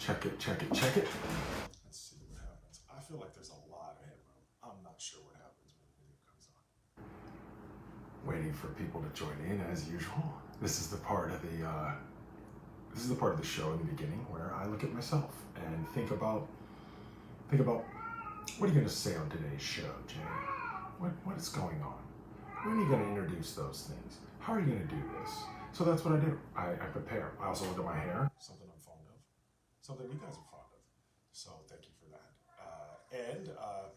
Check it, check it, check it. Let's see what happens. I feel like there's a lot of headroom. I'm not sure what happens when the video comes on. Waiting for people to join in as usual. This is the part of the show in the beginning where I look at myself and think about what are you going to say on today's show, Jay? What is going on? When are you going to introduce those things? How are you going to do this? So that's what I do. I prepare. I also look at my hair. Something I'm fond of. Something you guys are fond of. So thank you for that. And of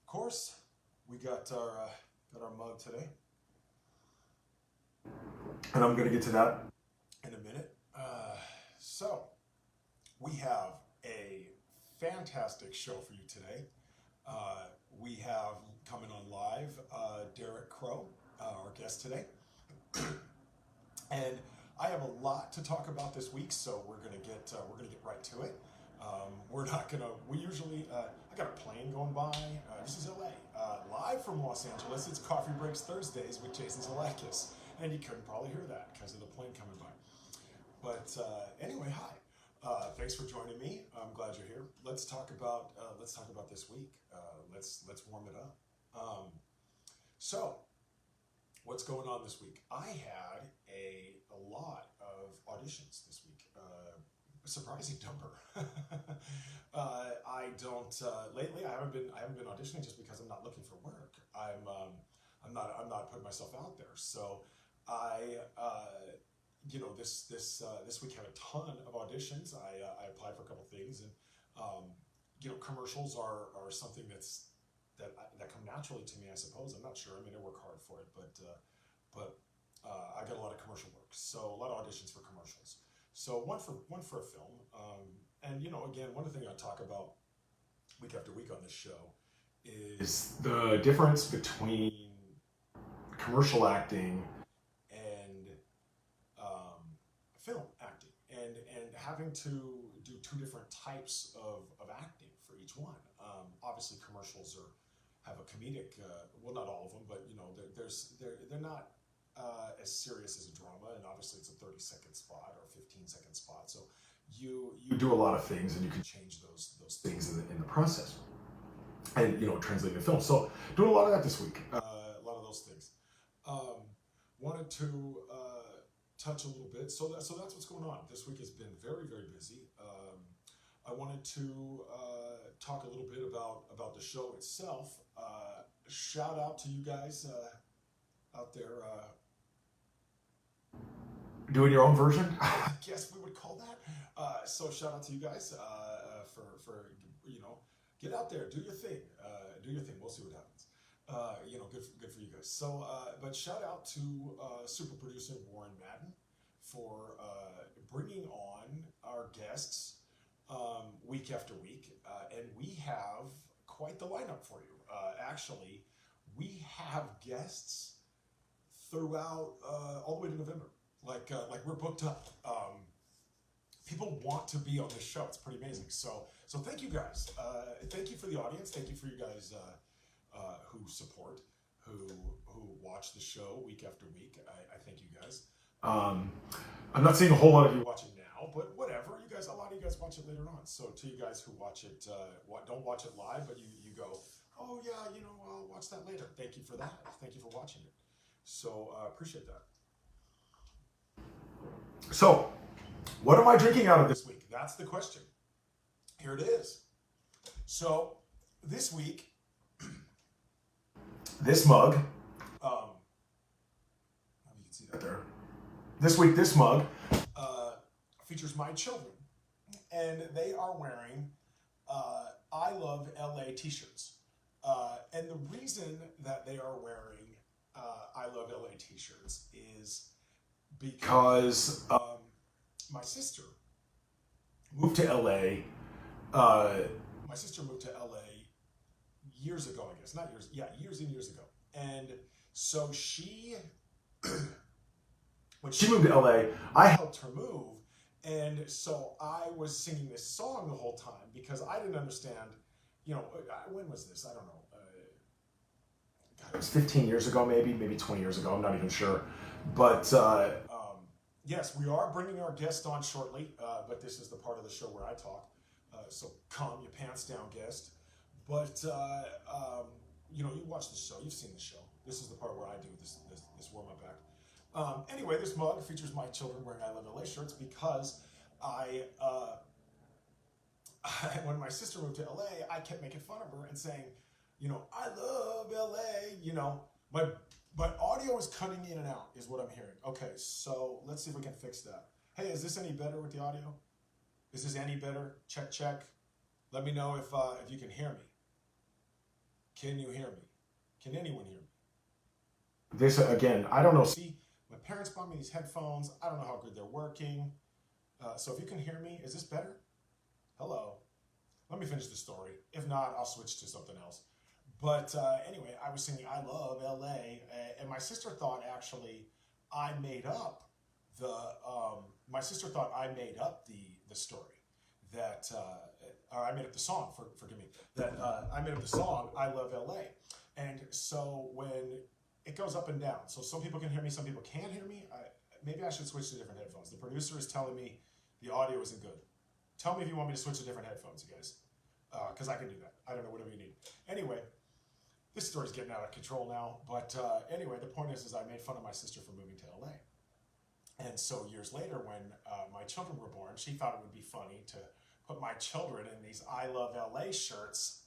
course, we got our mug today. And I'm going to get to that in a minute. So we have a fantastic show for you today. We have coming on live Crowe, our guest today. And I have a lot to talk about this week, so we're gonna get right to it. We usually I got a plane going by. This is LA, live from Los Angeles. It's Coffee Breaks Thursdays with Jason Zalakis, and you couldn't probably hear that because of the plane coming by. But anyway, hi. Thanks for joining me. I'm glad you're here. Let's talk about this week. Let's warm it up. So, what's going on this week? I had a lot of auditions this week. A surprising number. Lately. I haven't been auditioning just because I'm not looking for work. I'm not putting myself out there. So this week had a ton of auditions. I applied for a couple things, and commercials are something that come naturally to me, I suppose. I'm not sure. I mean, I work hard for it, but I got a lot of commercial work, so a lot of auditions for commercials. So one for a film, and again, one of the things I talk about week after week on this show is the difference between commercial acting and film acting, and having to do two different types of acting for each one. Obviously, commercials have a comedic, well, not all of them, but they're not as serious as a drama, and obviously it's a 30-second spot or a 15-second spot. So you do a lot of things, and you can change those things in the process, and translate the film. So doing a lot of that this week, a lot of those things. Wanted to touch a little bit. So that's what's going on. This week has been very, very busy. I wanted to talk a little bit about the show itself. Shout out to you guys out there. Doing your own version? I guess we would call that. So shout out to you guys for get out there, do your thing. We'll see what happens. Good for you guys. So, but shout out to super producer Warren Madden for bringing on our guests week after week, and we have quite the lineup for you. Actually, we have guests throughout all the way to November. Like we're booked up. People want to be on this show. It's pretty amazing. So thank you guys. Thank you for the audience. Thank you for you guys who support, who watch the show week after week. I thank you guys. I'm not seeing a whole lot of you watching now, but whatever. A lot of you guys watch it later on. So to you guys who watch it, don't watch it live, but you go, oh yeah, I'll watch that later. Thank you for that. Thank you for watching it. So appreciate that. So, what am I drinking out of this week? That's the question. Here it is. So, this week, this mug, you can see that there. This week, this mug features my children, and they are wearing I Love LA t-shirts. And the reason that they are wearing I Love LA t-shirts is because my sister moved to LA. My sister moved to LA years ago, I guess. Not years, yeah, years and years ago. And so she, when she moved to LA, I helped her move. And so I was singing this song the whole time because I didn't understand, when was this? I don't know. God, it was 15 years ago, maybe 20 years ago. I'm not even sure. But, yes, we are bringing our guest on shortly, but this is the part of the show where I talk. So calm your pants down, guest. But you know, you watch the show, you've seen the show. This is the part where I do this warm up act. Anyway, this mug features my children wearing I Love LA shirts because when my sister moved to LA, I kept making fun of her and saying, you know, I love LA. You know, my audio is cutting in and out, is what I'm hearing. Okay, so let's see if we can fix that. Hey, is this any better with the audio? Is this any better? Check, check. Let me know if you can hear me. Can you hear me? Can anyone hear me? This, again, I don't know. See, my parents bought me these headphones. I don't know how good they're working. So if you can hear me, is this better? Hello. Let me finish the story. If not, I'll switch to something else. But anyway, I was singing I Love LA, and my sister thought actually I made up my sister thought I made up the story that, or I made up the song, forgive me, that I made up the song I Love LA. And so when it goes up and down, so some people can hear me, some people can't hear me, maybe I should switch to different headphones. The producer is telling me the audio isn't good. Tell me if you want me to switch to different headphones, you guys, because I can do that. I don't know, whatever you need. Anyway, this story's getting out of control now, but anyway, the point is I made fun of my sister for moving to LA. And so years later, when my children were born, she thought it would be funny to put my children in these I Love LA shirts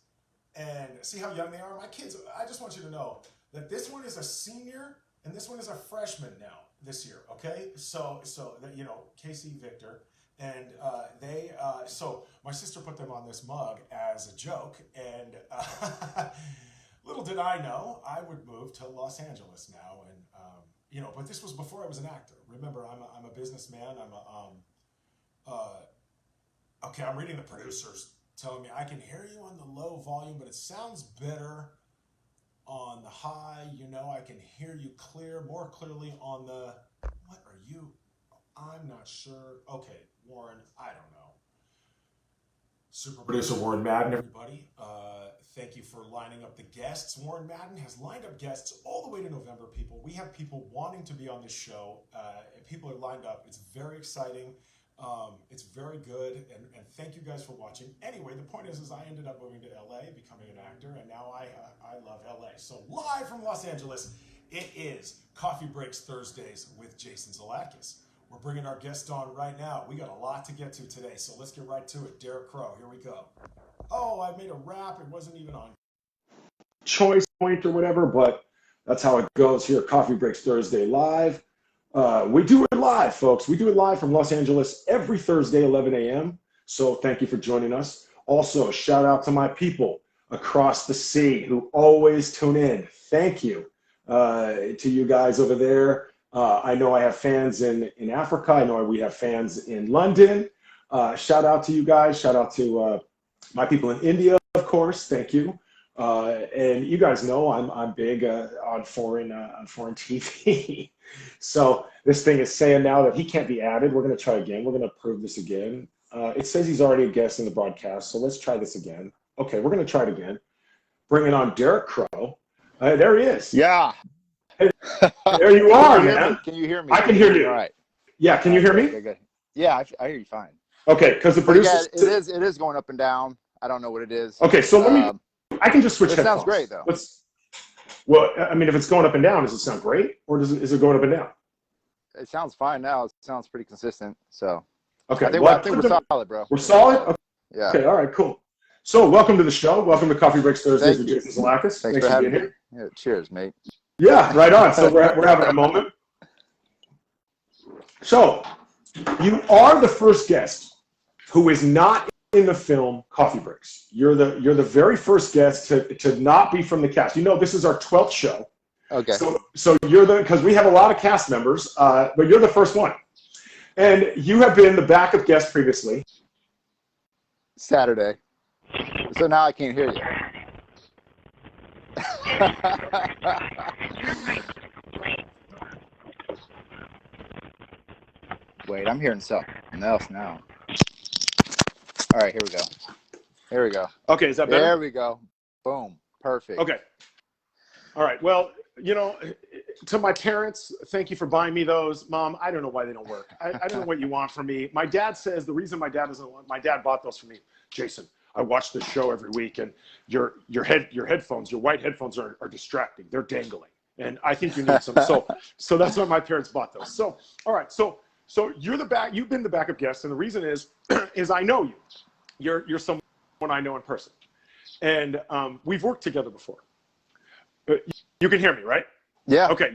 and see how young they are. My kids, I just want you to know that this one is a senior and this one is a freshman now this year, okay? So that, you know, Casey, Victor, and so my sister put them on this mug as a joke, and little did I know I would move to Los Angeles now, and you know, but this was before I was an actor. Remember, I'm a businessman. Okay, I'm reading the producers telling me I can hear you on the low volume, but it sounds better on the high. You know, I can hear you more clearly on the. What are you? I'm not sure. Okay, Warren, I don't know. Super producer Warren Madden, everybody. Thank you for lining up the guests. Warren Madden has lined up guests all the way to November, people. We have people wanting to be on this show. And people are lined up. It's very exciting. It's very good. And thank you guys for watching. Anyway, the point is I ended up moving to LA, becoming an actor, and now I love LA. So live from Los Angeles, it is Coffee Breaks Thursdays with Jason Zalatkis. We're bringing our guest on right now. We got a lot to get to today, so let's get right to it. Derek Crowe, here we go. Oh, I made a rap. It wasn't even on choice point or whatever, but that's how it goes here. Coffee Breaks Thursday live. We do it live, folks. We do it live from Los Angeles every Thursday, 11 a.m. So thank you for joining us. Also, shout out to my people across the sea who always tune in. Thank you to you guys over there. I know I have fans in Africa. I know we have fans in London. Shout out to you guys. Shout out to my people in India, of course. Thank you. And you guys know I'm big on foreign TV. So this thing is saying now that he can't be added. We're going to try again. We're going to prove this again. It says he's already a guest in the broadcast. So let's try this again. Okay, we're going to try it again. Bringing on Derek Crowe. There he is. Yeah. There you are, man. Can you hear me? I can hear you. All right. Yeah, can you hear me? Okay, good. Yeah, I hear you fine. Okay, because the producer. Yeah, it is going up and down. I don't know what it is. Okay, so let me. I can just switch. It sounds great though. Well, I mean, if it's going up and down, does it sound great, or is it going up and down? It sounds fine now. It sounds pretty consistent. So. Okay. I think we're solid, bro. We're solid. Okay. Yeah. Okay. All right. Cool. So, welcome to the show. Welcome to Coffee Breaks Thursdays with Jason Zalatkis. Thanks for being having here. me. Yeah, cheers, mate. Yeah, right on. So we're having a moment. So, you are the first guest who is not in the film Coffee Breaks. You're the very first guest to not be from the cast. You know, this is our 12th show. Okay. So you're because we have a lot of cast members, but you're the first one, and you have been the backup guest previously. Saturday. So now I can't hear you. Wait, I'm hearing something else now. All right, here we go. Here we go. Okay, is that better? There we go. Boom. Perfect. Okay. All right. Well, you know, to my parents, thank you for buying me those. Mom, I don't know why they don't work. I don't know what you want from me. My dad says the reason my dad bought those for me, Jason, I watch this show every week, and your headphones, your white headphones are distracting. They're dangling, and I think you need some. So that's why my parents bought those. So all right, so you've been the backup guest, and the reason is I know you. You're someone I know in person, and we've worked together before. You can hear me, right? Yeah. Okay.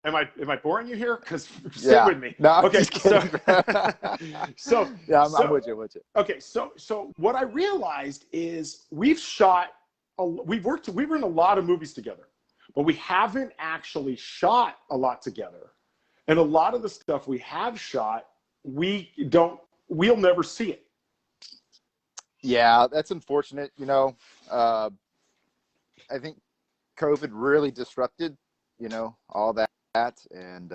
Am I boring you here? Because sit with me. No, I'm okay. just kidding. So yeah, I'm with you. Okay. So what I realized is we've in a lot of movies together, but we haven't actually shot a lot together. And a lot of the stuff we have shot, we'll never see it. Yeah, that's unfortunate. You know, I think COVID really disrupted, all that, and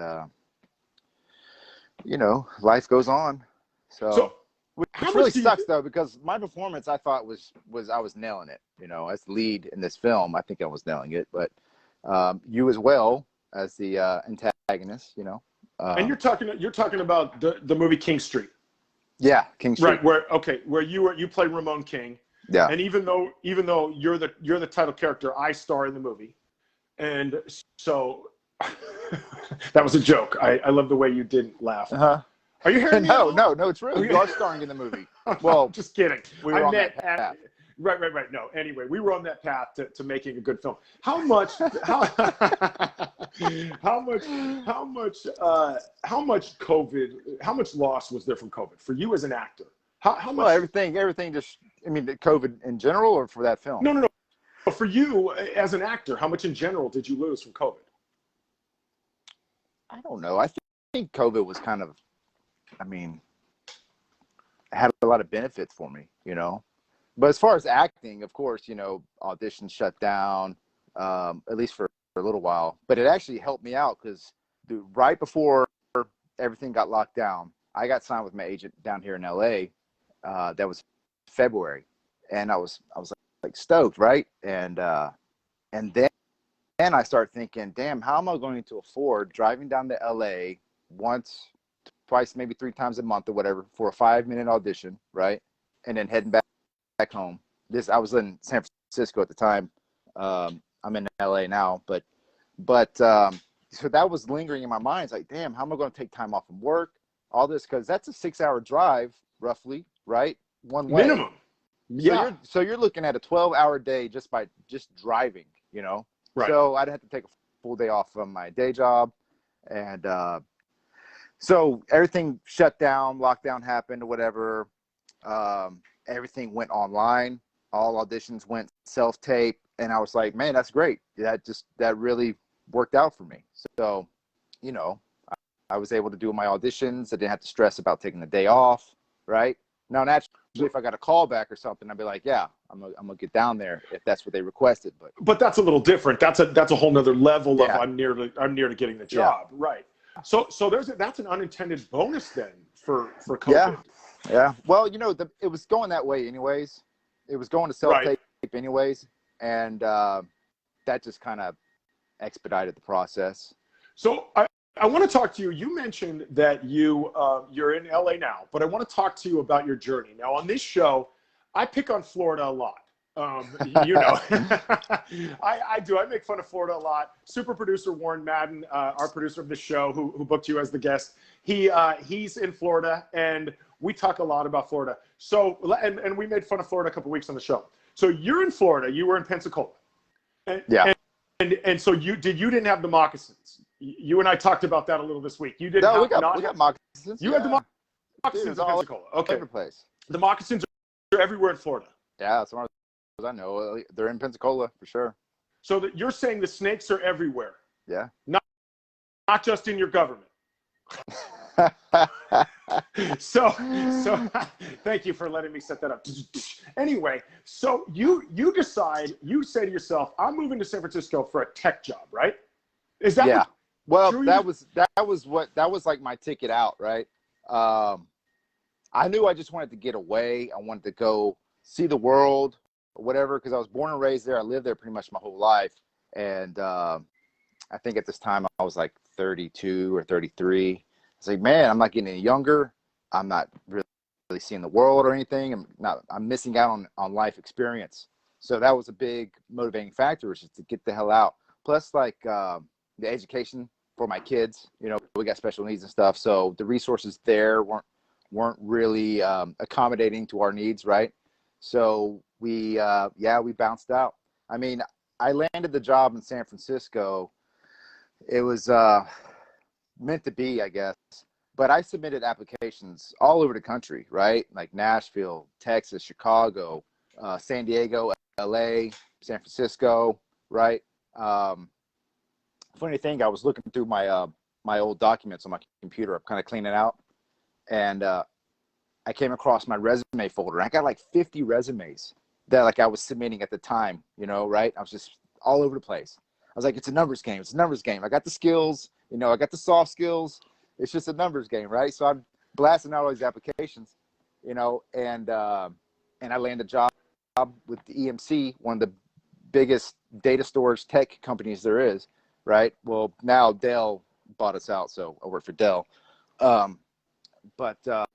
life goes on. So which really sucks though, because my performance I thought was I was nailing it. As the lead in this film, I think I was nailing it. But you as well as the antagonist, and you're talking about the movie King Street. Yeah, King Street. Right, where you play Ramon King. Yeah. And even though you're the title character, I star in the movie. And so that was a joke. I love the way you didn't laugh. Uh-huh. Are you hearing me? No, it's real. You are starring in the movie. Well, just kidding. We were on that path. Right. No. Anyway, we were on that path to making a good film. How much loss was there from COVID for you as an actor? How much? Well, everything just, COVID in general or for that film? No. For you as an actor, how much in general did you lose from COVID? I don't know. I think COVID was kind of, had a lot of benefits for me, But as far as acting, of course, auditions shut down, at least for a little while. But it actually helped me out because right before everything got locked down, I got signed with my agent down here in LA. That was February, and I was like stoked, right? And then I started thinking, damn, how am I going to afford driving down to LA once, twice, maybe 3 times a month or whatever for a 5-minute audition, right? And then heading back home. I was in San Francisco at the time. I'm in LA now, but so that was lingering in my mind. It's like, damn, how am I going to take time off from work? All this, because that's a 6-hour drive roughly, right? One way. Minimum. Yeah. So you're looking at a 12-hour day just driving, Right. So I'd have to take a full day off from my day job. And so everything shut down, lockdown happened or whatever. Everything went online. All auditions went self-tape. And I was like, man, that's great. That really worked out for me. So, I was able to do my auditions. I didn't have to stress about taking the day off, right? Now, naturally, if I got a call back or something, I'd be like, yeah, I'm gonna get down there if that's what they requested. But that's a little different. That's a whole nother level of I'm near to getting the job, right? So that's an unintended bonus then for COVID. Yeah. Well, it was going that way anyways. It was going to self-tape anyways, and that just kind of expedited the process. So I want to talk to you. You mentioned that you're in LA now, but I want to talk to you about your journey. Now, on this show, I pick on Florida a lot. I do. I make fun of Florida a lot. Super producer Warren Madden, our producer of the show, who booked you as the guest, he's in Florida, and we talk a lot about Florida. So, and we made fun of Florida a couple weeks on the show. So you're in Florida. You were in Pensacola. And so you didn't have the moccasins. You and I talked about that a little this week. You did we got moccasins. You had the moccasins in Pensacola. Okay. Every place. The moccasins are everywhere in Florida. Yeah, as far as I know, they're in Pensacola for sure. So you're saying the snakes are everywhere. Yeah. Not just in your government. So thank you for letting me set that up. Anyway, so you say to yourself, I'm moving to San Francisco for a tech job, right? Is that that was like my ticket out, right? I knew I just wanted to get away. I wanted to go see the world or whatever, because I was born and raised there. I lived there pretty much my whole life. And I think at this time I was like 32 or 33. It's like, man, I'm not getting any younger. I'm not really seeing the world or anything. I'm missing out on life experience. So that was a big motivating factor, was just to get the hell out. Plus, like, the education for my kids, we got special needs and stuff. So the resources there weren't really accommodating to our needs, right? So we bounced out. I mean, I landed the job in San Francisco. It was meant to be, I guess. But I submitted applications all over the country, right? Like Nashville, Texas, Chicago, San Diego, LA, San Francisco, right? Funny thing, I was looking through my old documents on my computer. I'm kind of cleaning out. And I came across my resume folder. I got like 50 resumes that like I was submitting at the time, right? I was just all over the place. I was like, it's a numbers game. It's a numbers game. I got the skills, I got the soft skills. It's just a numbers game, right? So I'm blasting out all these applications, and I landed a job with the EMC, one of the biggest data storage tech companies there is, right? Well, now Dell bought us out, so I work for Dell. But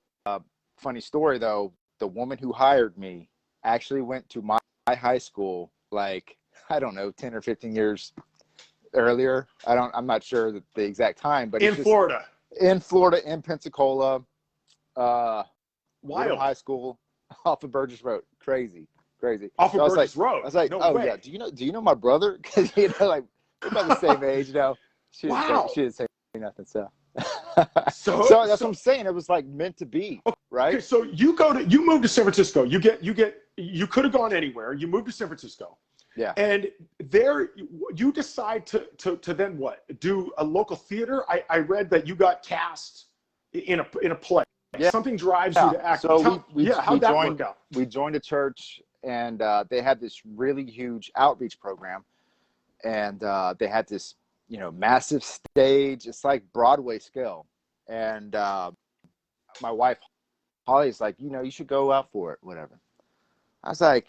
funny story though, the woman who hired me actually went to my high school, like, I don't know, 10 or 15 years earlier. I'm not sure the exact time, but Florida, in Pensacola, wild high school off of Burgess Road. Crazy. Off of Burgess Road. I was like, no oh way. Yeah, do you know my brother? Because like we're about the same age, She didn't say nothing. So that's what I'm saying. It was like meant to be, right? Okay, so you move to San Francisco. You could have gone anywhere. You moved to San Francisco. Yeah. And there you decide to then what? Do a local theater? I read that you got cast in a play. Yeah. Something drives you to act. So how'd that work out? We joined a church, and they had this really huge outreach program, and they had this massive stage. It's like Broadway scale. And my wife Holly's like, you should go out for it, whatever. I was like,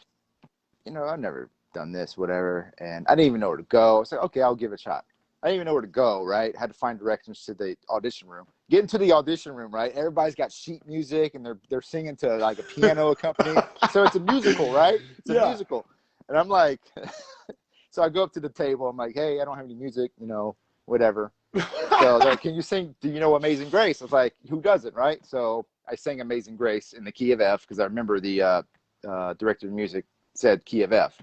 I've never done this, whatever, and I didn't even know where to go. I was like, okay, I'll give it a shot. I didn't even know where to go, right? Had to find directions to the audition room. Get into the audition room, right? Everybody's got sheet music, and they're singing to like a piano accompaniment. So it's a musical, right? It's a musical. And I'm like, so I go up to the table. I'm like, hey, I don't have any music, whatever. So they're like, can you sing, do you know Amazing Grace? I was like, who doesn't, right? So I sang Amazing Grace in the key of F, because I remember the director of music said key of F.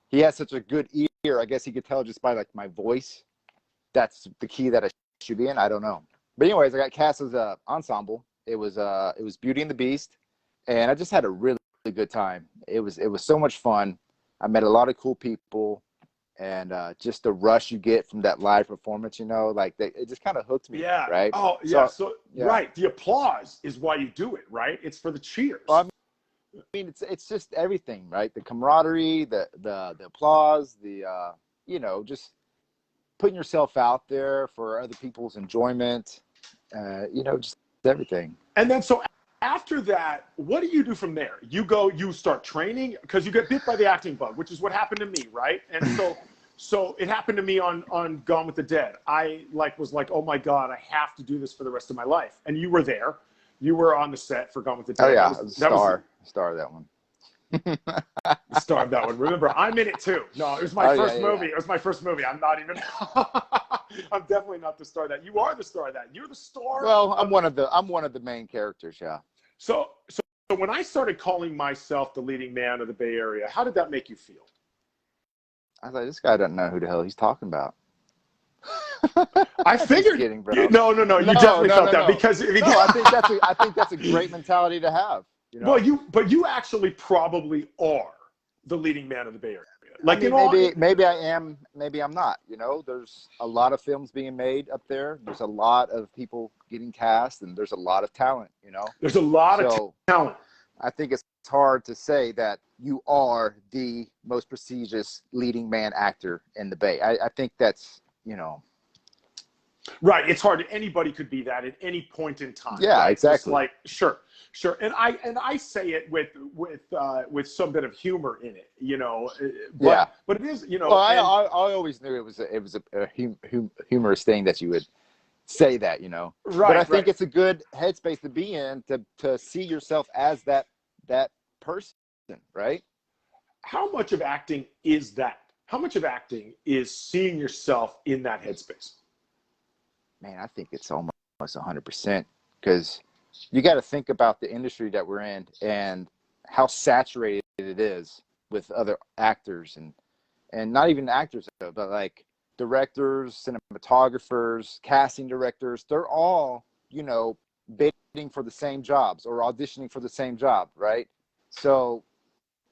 He has such a good ear. I guess he could tell just by like my voice. That's the key that I should be in. I don't know. But anyways, I got cast as a ensemble. It was Beauty and the Beast, and I just had a really, really good time. It was so much fun. I met a lot of cool people, and just the rush you get from that live performance, like it just kind of hooked me. Yeah. Right. Oh yeah. So right, the applause is why you do it, right? It's for the cheers. Well, I mean, it's just everything, right? The camaraderie, the applause, just putting yourself out there for other people's enjoyment, just everything. And then so after that, what do you do from there? You start training, because you get bit by the acting bug, which is what happened to me, right? And so it happened to me on Gone with the Dead. I was like, oh my God, I have to do this for the rest of my life. And you were there. You were on the set for Gone with the Dead. Oh yeah, I was star of that one. The star of that one. Remember, I'm in it too. No, it was my first movie. Yeah. It was my first movie. I'm not even. I'm definitely not the star of that. You are the star of that. You're the star. Well, I'm one of the main characters. Yeah. So when I started calling myself the leading man of the Bay Area, how did that make you feel? I was like, this guy doesn't know who the hell he's talking about. I figured. Kidding, bro. No. You definitely felt that because I think that's a great mentality to have. Well, but you actually probably are the leading man of the Bay Area. Like, maybe I am, maybe I'm not. There's a lot of films being made up there. There's a lot of people getting cast, and there's a lot of talent. There's a lot of talent. I think it's hard to say that you are the most prestigious leading man actor in the Bay. I think that's Right. It's hard. Anybody could be that at any point in time. Yeah, right? exactly. Just like, sure, sure. And I say it with some bit of humor in it, you know, Yeah. but it is, you know, Well, and I always knew it was a humorous thing that you would say that, you know. But I right, think right. it's a good headspace to be in to see yourself as that person, right? How much of acting is that? How much of acting is seeing yourself in that headspace? Man, I think it's almost 100% because you got to think about the industry that we're in and how saturated it is with other actors and not even actors though, but like directors, cinematographers, casting directors. They're all, you know, bidding for the same jobs or auditioning for the same job, right? So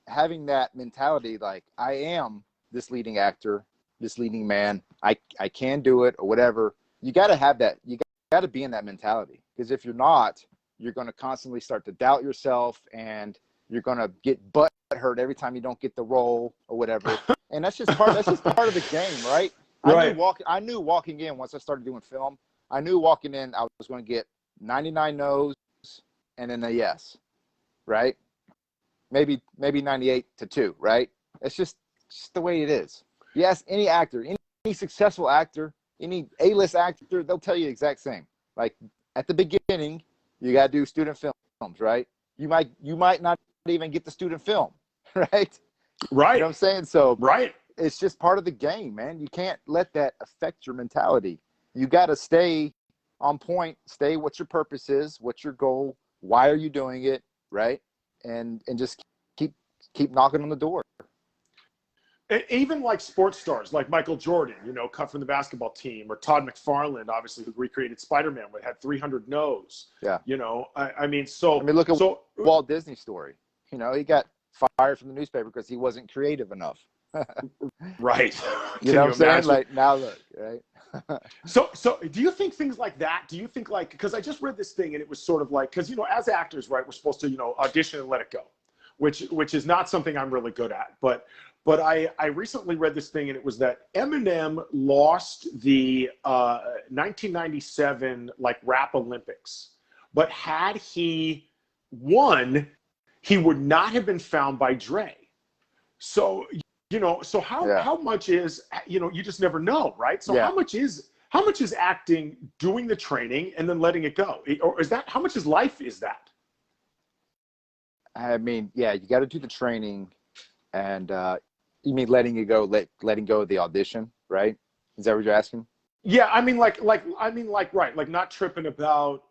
having that mentality, like I am this leading actor, this leading man, I can do it or whatever. You got to have that. You got to be in that mentality because if you're not, you're going to constantly start to doubt yourself and you're going to get butt hurt every time you don't get the role or whatever. And that's just part of the game, right? Right. I knew walking in once I started doing film, I knew walking in I was going to get 99 no's and then a yes, right? Maybe 98 to 2, right? It's just the way it is. Yes, any actor, any successful actor, any A-list actor, they'll tell you the exact same. Like at the beginning, you got to do student films, right? You might not even get the student film, right? Right. You know what I'm saying? So Right. it's just part of the game, man. You can't let that affect your mentality. You got to stay on point, stay what your purpose is, what's your goal, why are you doing it, right? And just keep knocking on the door. Even like sports stars like Michael Jordan, you know, cut from the basketball team, or Todd McFarlane, obviously, who recreated Spider-Man, had 300 no's. Yeah. You know, I mean, Look at Walt Disney's story. You know, he got fired from the newspaper because he wasn't creative enough. right. You know what I'm saying? Like now look, right? So do you think things like that, do you think like, because I just read this thing and it was sort of like, because, you know, as actors, right, we're supposed to, you know, audition and let it go, which is not something I'm really good at. But I recently read this thing and it was that Eminem lost the 1997 like rap Olympics, but had he won, he would not have been found by Dre. So, you know, so how much is, you know, you just never know, right? So how much is acting doing the training and then letting it go? Or is that, how much is life is that? I mean, yeah, you got to do the training and you mean letting it go, letting go of the audition, right? Is that what you're asking? Yeah, I mean, right, like not tripping about,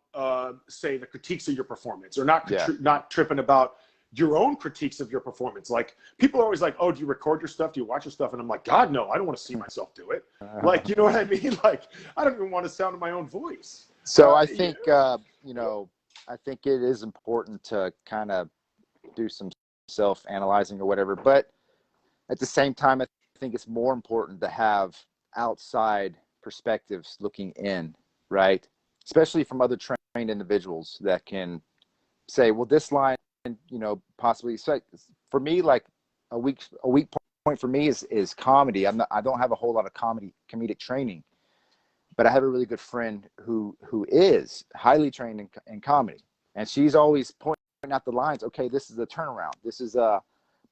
say, the critiques of your performance, or not tripping about your own critiques of your performance. Like people are always like, "Oh, do you record your stuff? Do you watch your stuff?" And I'm like, "God, no, I don't want to see myself do it." Like, you know what I mean? Like, I don't even want to sound my own voice. So I think you know, I think it is important to kind of do some self-analyzing or whatever, but at the same time, I think it's more important to have outside perspectives looking in, right? Especially from other trained individuals that can say, well, this line, you know, possibly. So for me, like a weak point for me is comedy. I don't have a whole lot of comedic training, but I have a really good friend who is highly trained in comedy, and she's always pointing out the lines. Okay, this is a turnaround. This is a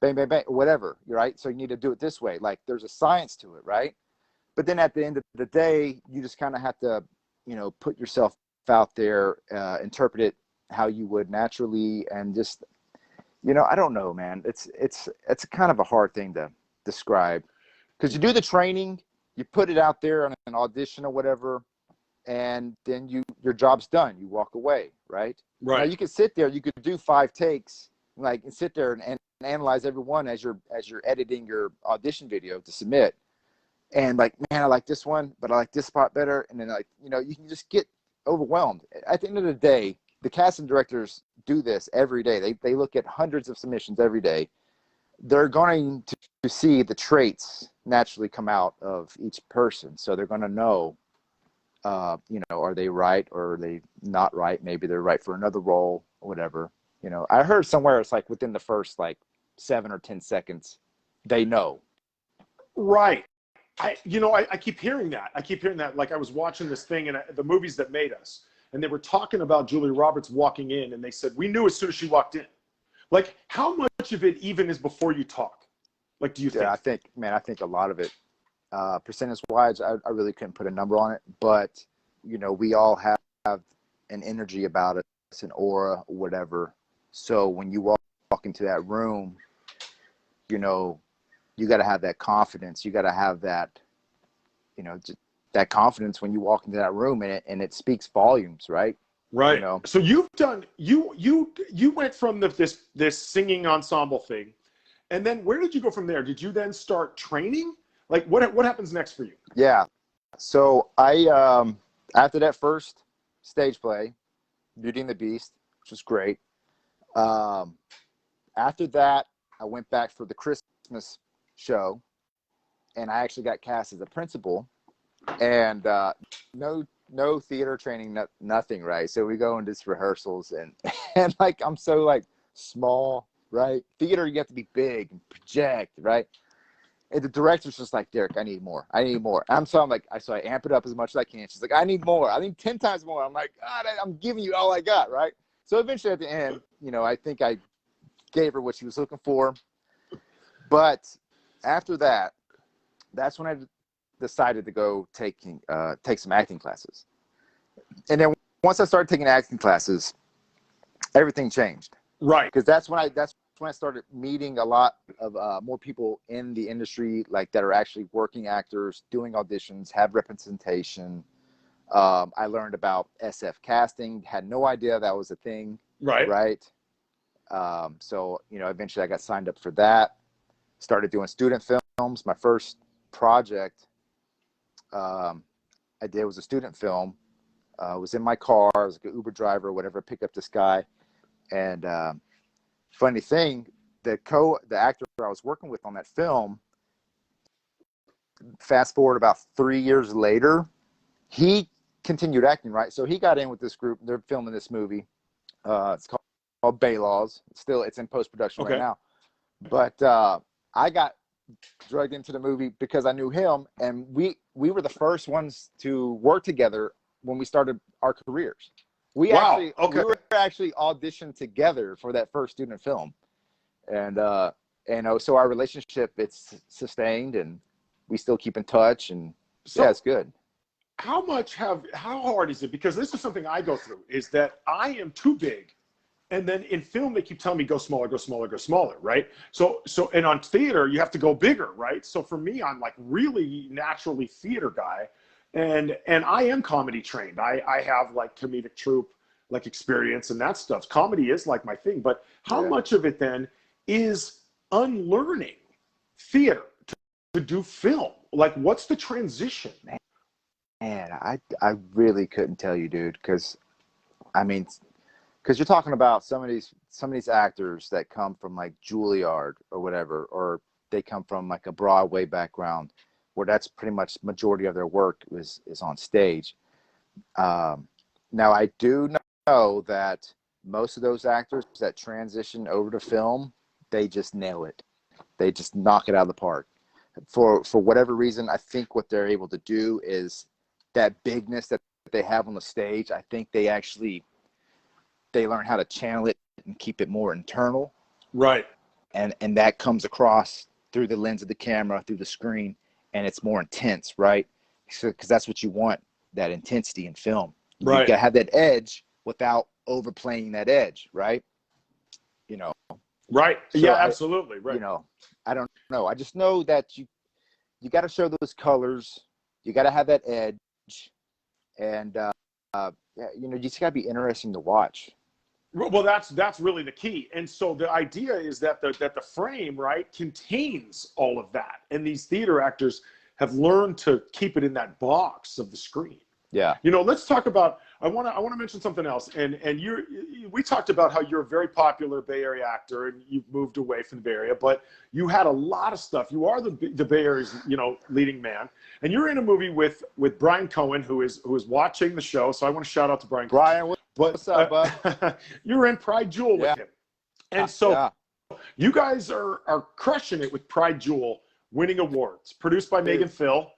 bang, bang, bang, whatever, right? So you need to do it this way. Like there's a science to it, right? But then at the end of the day, you just kind of have to, you know, put yourself out there, interpret it how you would naturally, and just, you know, I don't know, man. It's kind of a hard thing to describe because you do the training, you put it out there on an audition or whatever, and then your job's done. You walk away, right? Right. Now you could sit there, you could do 5 takes, like, and sit there and analyze every one as you're editing your audition video to submit, and like, man, I like this one, but I like this spot better, and then, like, you know, you can just get overwhelmed. At the end of the day, the casting directors do this every day. They look at hundreds of submissions every day. They're going to see the traits naturally come out of each person, so they're going to know, you know, are they right or are they not right? Maybe they're right for another role or whatever. You know, I heard somewhere it's like within the first like 7 or 10 seconds, they know. Right. I keep hearing that. I keep hearing that. Like I was watching this thing and the movies that made us, and they were talking about Julia Roberts walking in, and they said we knew as soon as she walked in. Like, how much of it even is before you talk? Like, do you think? Yeah, I think a lot of it, percentage wise, I really couldn't put a number on it, but we all have an energy about us, an aura, whatever. So when you walk into that room, you got to have that confidence. You got to have that, just that confidence when you walk into that room, and it speaks volumes, right? Right. So you've done you went from this singing ensemble thing, and then where did you go from there? Did you then start training? Like what happens next for you? Yeah. So I after that first stage play, Beauty and the Beast, which was great. After that, I went back for the Christmas show, and I actually got cast as a principal, and no theater training, nothing, right? So we go into rehearsals, and like I'm so like small, right? Theater, you have to be big and project, right? And the director's just like, Derek, I need more. I'm like, so I amp it up as much as I can. She's like, I need more. I need 10 times more. I'm like, God, I'm giving you all I got, right? So eventually at the end, I think I gave her what she was looking for. But after that, that's when I decided to go take some acting classes. And then once I started taking acting classes, everything changed. Right. Because that's when I started meeting a lot of more people in the industry, like that are actually working actors, doing auditions, have representation. I learned about SF casting, had no idea that was a thing. Right. So, eventually I got signed up for that, started doing student films. My first project I did was a student film. I was in my car, I was like an Uber driver or whatever, pick up this guy. And funny thing, the actor I was working with on that film, fast forward about 3 years later, he continued acting, right? So he got in with this group. They're filming this movie. It's called Bay Laws. It's in post-production right now. But I got drugged into the movie because I knew him, and we were the first ones to work together when we started our careers. We were actually auditioned together for that first student film, and so our relationship, it's sustained, and we still keep in touch, and yeah, it's good. How hard is it? Because this is something I go through, is that I am too big. And then in film, they keep telling me, go smaller, go smaller, go smaller, right? So, and on theater, you have to go bigger, right? So for me, I'm like really naturally theater guy. And I am comedy trained. I have like comedic troupe, like experience and that stuff. Comedy is like my thing. But how much of it then is unlearning theater to do film? Like, what's the transition? Man, I really couldn't tell you, dude, because you're talking about some of these actors that come from like Juilliard or whatever, or they come from like a Broadway background, where that's pretty much majority of their work is on stage. Now I do know that most of those actors that transition over to film, they just nail it. They just knock it out of the park. For whatever reason, I think what they're able to do is that bigness that they have on the stage. I think they learn how to channel it and keep it more internal. Right. And that comes across through the lens of the camera, through the screen, and it's more intense, right? So, because that's what you want, that intensity in film. Right. You gotta have that edge without overplaying that edge, right? Right. So yeah, absolutely. Right. I don't know. I just know that you got to show those colors. You got to have that edge, and you just got to be interesting to watch. Well, that's really the key. And so the idea is that the frame, right, contains all of that. And these theater actors have learned to keep it in that box of the screen. Yeah. Let's talk about, I want to mention something else. And we talked about how you're a very popular Bay Area actor and you've moved away from the Bay Area, but you had a lot of stuff. You are the Bay Area's, leading man. And you're in a movie with Brian Cohen, who is watching the show. So I want to shout out to Brian. What's up, bud? You're in Pride Jewel with him. And so you guys are crushing it with Pride Jewel winning awards, produced by Megan Phil.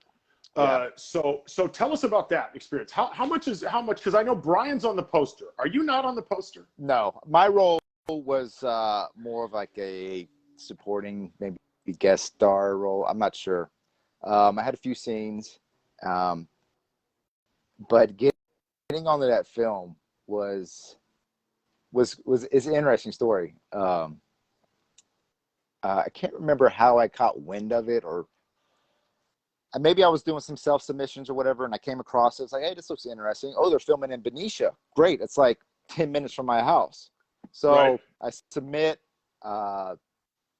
So tell us about that experience. How much? Because I know Brian's on the poster. Are you not on the poster? No, my role was more of like a supporting, maybe guest star role. I'm not sure. I had a few scenes, but getting onto that film is an interesting story. I can't remember how I caught wind of it, or maybe I was doing some self submissions or whatever, and I came across it. It's like, hey, this looks interesting. Oh, they're filming in Benicia. Great. It's like 10 minutes from my house. So I submit.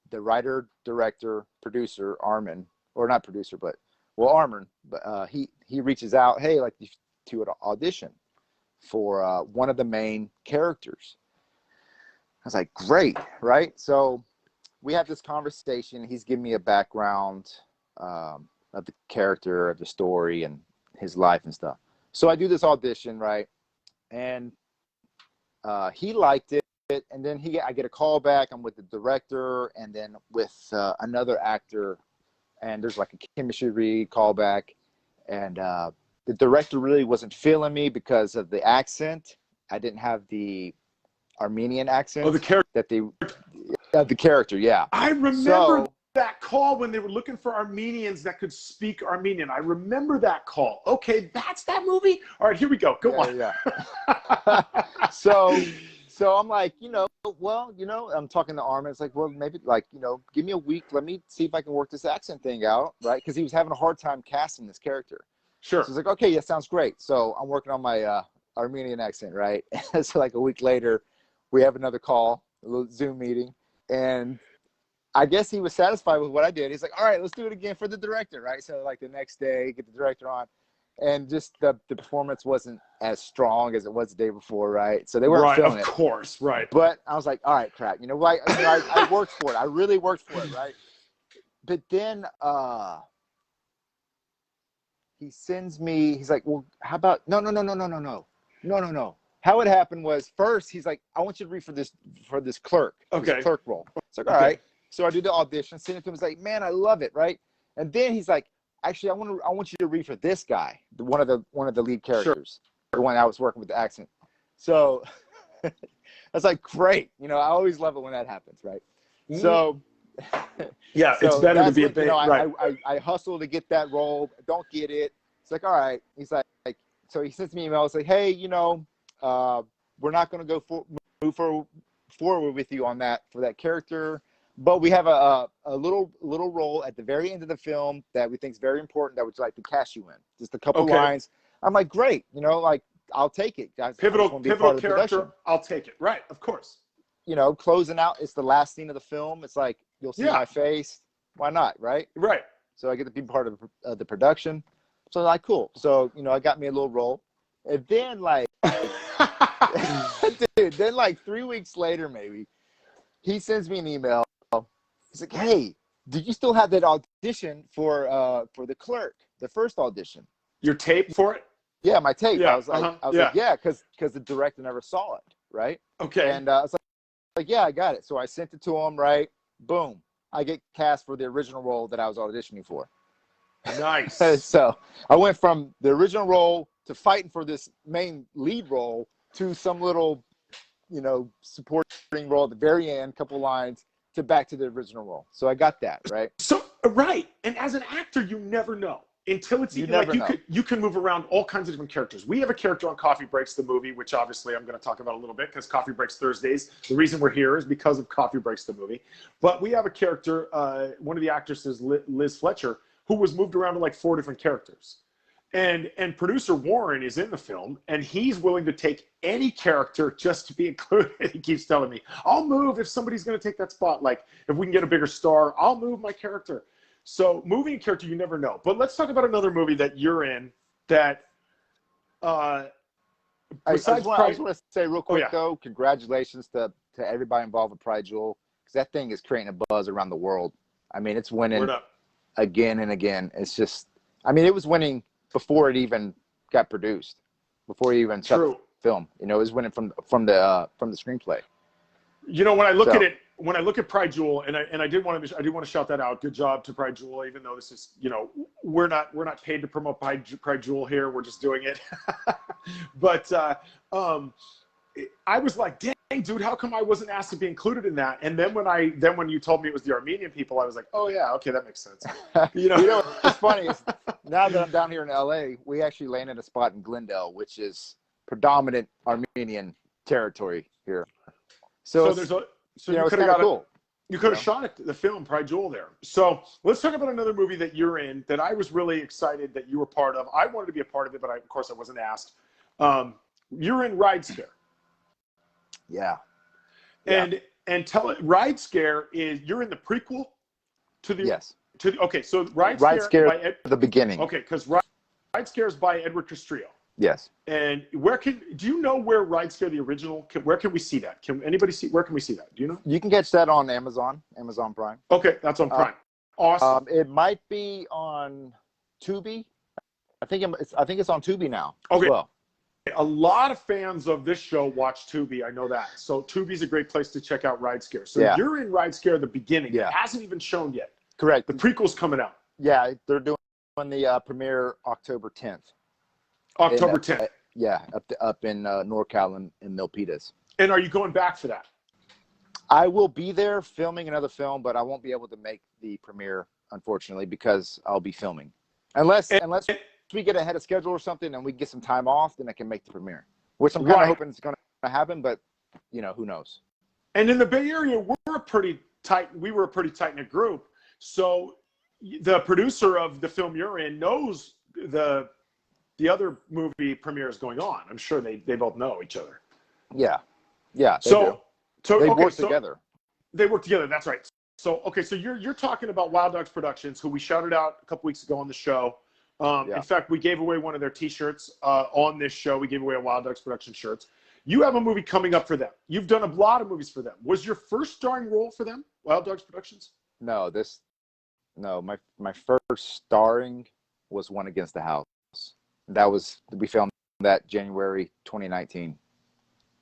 The writer, director, producer, Armin, or not producer, but Armin, but he reaches out, hey, like to an audition for one of the main characters. I was like, great, right? So we have this conversation. He's giving me a background of the character, of the story, and his life and stuff. So I do this audition, right? And he liked it. And then I get a call back. I'm with the director and then with another actor, and there's like a chemistry read callback. And the director really wasn't feeling me because of the accent. I didn't have the Armenian accent. Oh, the character. The character, yeah. I remember that call when they were looking for Armenians that could speak Armenian. I remember that call. Okay, that's that movie? All right, here we go. Go on. Yeah. So I'm like, I'm talking to Armin. It's like, well, maybe give me a week. Let me see if I can work this accent thing out, right? Because he was having a hard time casting this character. Sure. So he's like, okay, yeah, sounds great. So I'm working on my Armenian accent, right? So like a week later, we have another call, a little Zoom meeting. And I guess he was satisfied with what I did. He's like, all right, let's do it again for the director, right? So like the next day, get the director on. And just the performance wasn't as strong as it was the day before, right? So they weren't feeling it. Of course, right. But I was like, all right, crap. I worked for it. I really worked for it, right? But then he sends me, he's like, well, how about, no. How it happened was, first, he's like, I want you to read for this clerk. Okay. This clerk role. It's like, all right. So I do the audition, send it to him. He's like, man, I love it, right? And then he's like, actually, I want you to read for this guy, one of the lead characters, the one I was working with the accent. So I was like, great. I always love it when that happens, right? So yeah, it's better to be a bit, right. I hustle to get that role. Don't get it. It's like, all right. He's like, so he sends me an email. It's like, hey, we're not going to move forward with you on that for that character. But we have a little role at the very end of the film that we think is very important that we'd like to cast you in. Just a couple lines. I'm like, great. I'll take it. Guys, pivotal character. I'll take it. Right. Of course. Closing out. It's the last scene of the film. It's like, you'll see my face. Why not? Right. Right. So I get to be part of the production. So I'm like, cool. So, I got me a little role. And then then like 3 weeks later, maybe, he sends me an email. He's like, hey, did you still have that audition for the clerk, the first audition? Your tape for it? Yeah, my tape. Yeah, I was like, yeah, because the director never saw it, right? Okay. And I was like, yeah, I got it. So I sent it to him, right? Boom. I get cast for the original role that I was auditioning for. Nice. So I went from the original role to fighting for this main lead role to some little, supporting role at the very end, couple lines, to back to the original role. So I got that, right? So, right. And as an actor, you never know until it's you can move around all kinds of different characters. We have a character on Coffee Breaks, the movie, which obviously I'm going to talk about a little bit because Coffee Breaks Thursdays. The reason we're here is because of Coffee Breaks, the movie. But we have a character, one of the actresses, Liz Fletcher, who was moved around to like 4 different characters. And producer Warren is in the film, and he's willing to take any character just to be included. He keeps telling me, I'll move if somebody's going to take that spot. Like, if we can get a bigger star, I'll move my character. So moving a character, you never know. But let's talk about another movie that you're in that I just want to say real quick, though, congratulations to everybody involved with Pride Jewel, because that thing is creating a buzz around the world. I mean, it's winning again and again. It's just, it was winning before it even got produced, before it even shot the film. It was winning from the screenplay. When I look at it, when I look at Pride Jewel, and I did want to shout that out. Good job to Pride Jewel, even though this is, you know, we're not paid to promote Pride Jewel here. We're just doing it. But I was like, dang, dude, how come I wasn't asked to be included in that? And then when you told me it was the Armenian people, I was like, oh yeah, okay, that makes sense. You know what's funny is now that I'm down here in LA, we actually landed a spot in Glendale, which is predominant Armenian territory here. So you could have got cool. You could have shot the film Pride Jewel there. So let's talk about another movie that you're in that I was really excited that you were part of. I wanted to be a part of it, but of course I wasn't asked. You're in Ride Scare. Yeah. And tell it, Ride Scare is, you're in the prequel to the yes. Okay, so Ride Scare by the beginning. Okay, because Ride Scare is by Edward Castillo. Yes. And do you know where Ride Scare the original? Where can we see that? Can anybody see? Where can we see that? Do you know? You can catch that on Amazon Prime. Okay, that's on Prime. Awesome. It might be on Tubi. I think it's on Tubi now. Okay. As well. A lot of fans of this show watch Tubi. I know that. So Tubi's a great place to check out Ride Scare. So you're in Ride Scare the beginning. Yeah. It hasn't even shown yet. Correct. The prequel's coming out. Yeah, they're doing the premiere October 10th. October 10th. Yeah, up in NorCal in Milpitas. And are you going back for that? I will be there filming another film, but I won't be able to make the premiere, unfortunately, because I'll be filming. Unless we get ahead of schedule or something and we get some time off, then I can make the premiere. Which I'm kind of hoping it's going to happen, but you know, who knows? And in the Bay Area, we were a pretty tight-knit group. So the producer of the film you're in knows the other movie premiere is going on. I'm sure they both know each other. Yeah. Yeah. They work together. They work together. That's right. So, okay. So you're talking about Wild Dogs Productions, who we shouted out a couple weeks ago on the show. In fact, we gave away one of their t-shirts on this show. We gave away a Wild Dogs Production shirts. You have a movie coming up for them. You've done a lot of movies for them. Was your first starring role for them, Wild Dogs Productions? No, my first starring was One Against the House. We filmed that January 2019.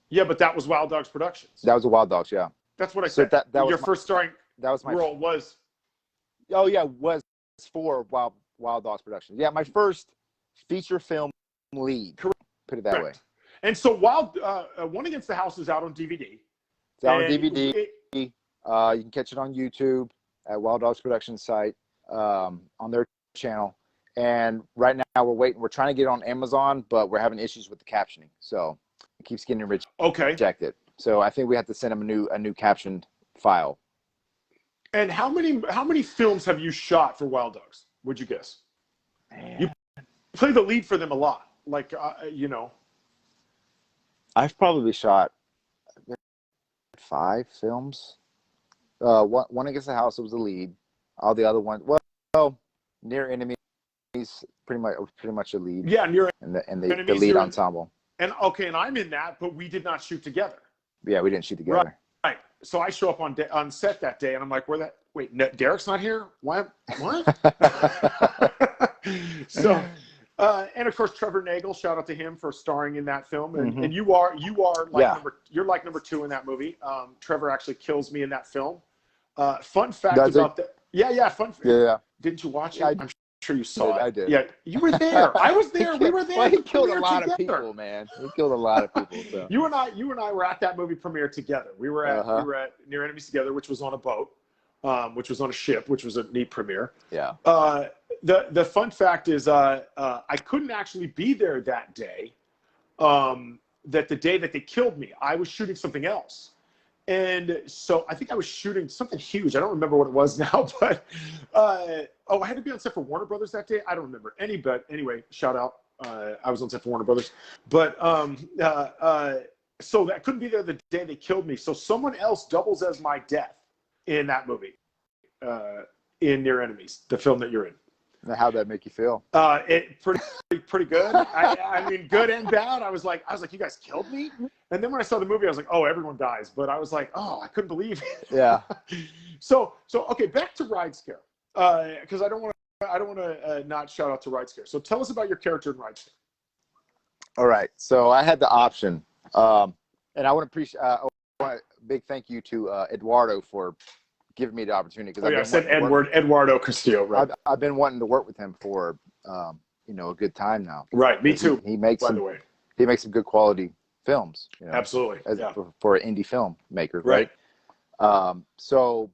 Yeah, but that was Wild Dogs Productions. That was a Wild Dogs, yeah. That's what I said. That your was first starring role was. Oh yeah, was for Wild Dogs Productions. Yeah, my first feature film lead. Correct. Put it that way. And so One Against the House is out on DVD. It's out on DVD. You can catch it on YouTube at Wild Dogs Productions site on their channel. And right now we're waiting. We're trying to get it on Amazon, but we're having issues with the captioning. So it keeps getting rejected. So I think we have to send them a new captioned file. And how many films have you shot for Wild Dogs? Would you guess? Man. You play the lead for them a lot. Like, you know. I've probably shot 5 films. One Against the House was the lead. All the other ones, well, Near Enemies, pretty much a lead. Yeah, Near the lead ensemble. And I'm in that, but we did not shoot together. Yeah, we didn't shoot together. Right. So I show up on set that day, and I'm like, Derek's not here? What? So, and of course, Trevor Nagel, shout out to him for starring in that film. And you are like you're like number 2 in that movie. Trevor actually kills me in that film. Fun fact about that. Yeah. Fun fact. Yeah. Didn't you watch it? I'm sure you saw it. I did. Yeah, you were there. I was there. We were there. Well, he killed a lot of people, man. He killed a lot of people. So. You and I were at that movie premiere together. We were at Near Enemies together, which was on a boat, which was on a ship, which was a neat premiere. Yeah. The fun fact is I couldn't actually be there that day. That the day that they killed me, I was shooting something else. And so I think I was shooting something huge. I don't remember what it was now, but I had to be on set for Warner Brothers that day. I don't remember any, but anyway, shout out. I was on set for Warner Brothers, but so I couldn't be there the day they killed me. So someone else doubles as my death in that movie, in Near Enemies, the film that you're in. How'd that make you feel? It pretty good. I mean, good and bad. I was like, you guys killed me. And then when I saw the movie, I was like, oh, everyone dies. But I was like, oh, I couldn't believe it. Yeah. So okay, back to Ride Scare, because I don't want to not shout out to Ride Scare. So tell us about your character in Ride Scare. All right. So I had the option, and I want to big thank you to Eduardo for giving me the opportunity. Because I said Eduardo Castillo, right? I've been wanting to work with him for a good time now. Right, me too. He makes by the way. He makes some good quality films. Absolutely, for an indie filmmaker, right? So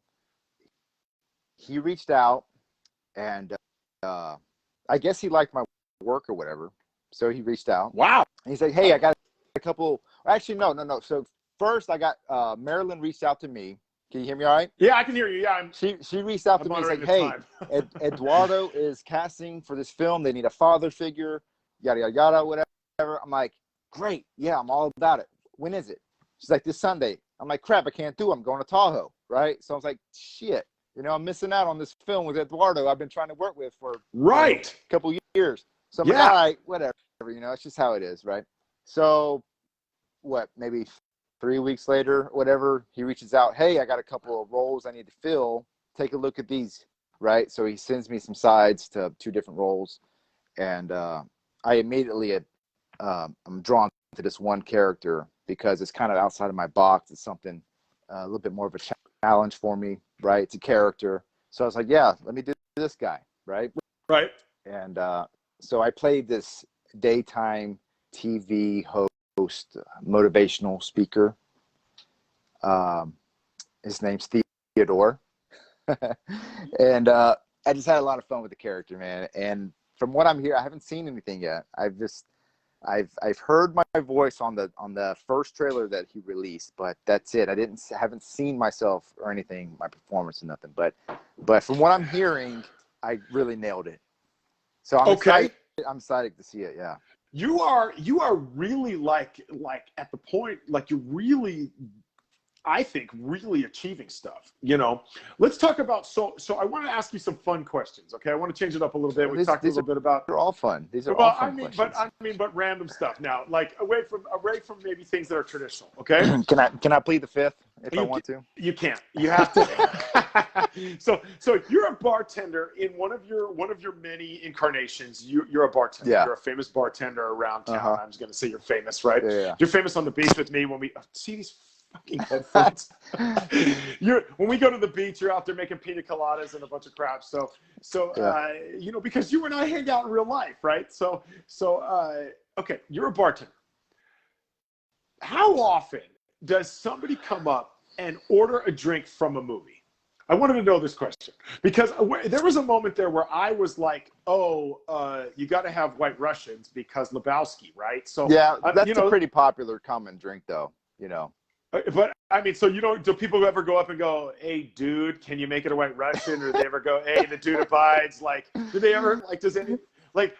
he reached out, and I guess he liked my work or whatever. So he reached out. Wow. And he's like, "Hey, I got a couple." Actually, no. So first, I got Marilyn reached out to me. Can you hear me all right? Yeah, I can hear you. Yeah, she reached out to me and said, "Hey, Eduardo is casting for this film. They need a father figure, yada yada yada, whatever." I'm like, "Great, yeah, I'm all about it. When is it?" She's like, "This Sunday." I'm like, "Crap, I can't do it. I'm going to Tahoe, right?" So I was like, "Shit, I'm missing out on this film with Eduardo I've been trying to work with for a couple years." So I'm like, "All right, whatever. It's just how it is, right?" So maybe 3 weeks later, whatever, he reaches out, "Hey, I got a couple of roles I need to fill. Take a look at these," right? So he sends me some sides to 2 different roles, and I immediately I'm drawn to this one character because it's kind of outside of my box. It's something a little bit more of a challenge for me, right? It's a character. So I was like, yeah, let me do this guy, right? Right. And so I played this daytime TV host, motivational speaker. His name's Theodore. And I just had a lot of fun with the character, man. And from what I'm hearing, I haven't seen anything yet. I've heard my voice on the first trailer that he released, but that's it. Haven't seen myself or anything, my performance or nothing. But from what I'm hearing, I really nailed it. So I'm excited. I'm excited to see it. Yeah. You are really like at the point, like you're really, I think, really achieving stuff. Let's talk about, so I want to ask you some fun questions. Okay. I want to change it up a little bit. We talked a little bit about, they're all fun. These are all fun questions. But random stuff now, like away from maybe things that are traditional. Okay. Can I plead the fifth if I want to? You can't. You have to. So you're a bartender in one of your many incarnations. You're a bartender. Yeah. You're a famous bartender around town. I'm just going to say you're famous, right? Yeah. You're famous on the beach with me when we see these fucking headphones. When we go to the beach, you're out there making pina coladas and a bunch of crap. So yeah. Because you and I hang out in real life, right? So okay, you're a bartender. How often does somebody come up and order a drink from a movie? I wanted to know this question because there was a moment there where I was like, you got to have White Russians because Lebowski, right? So yeah, that's a pretty popular common drink though, But I mean, so do people ever go up and go, "Hey, dude, can you make it a White Russian?" Or do they ever go, "Hey, the dude abides"? Like, do they ever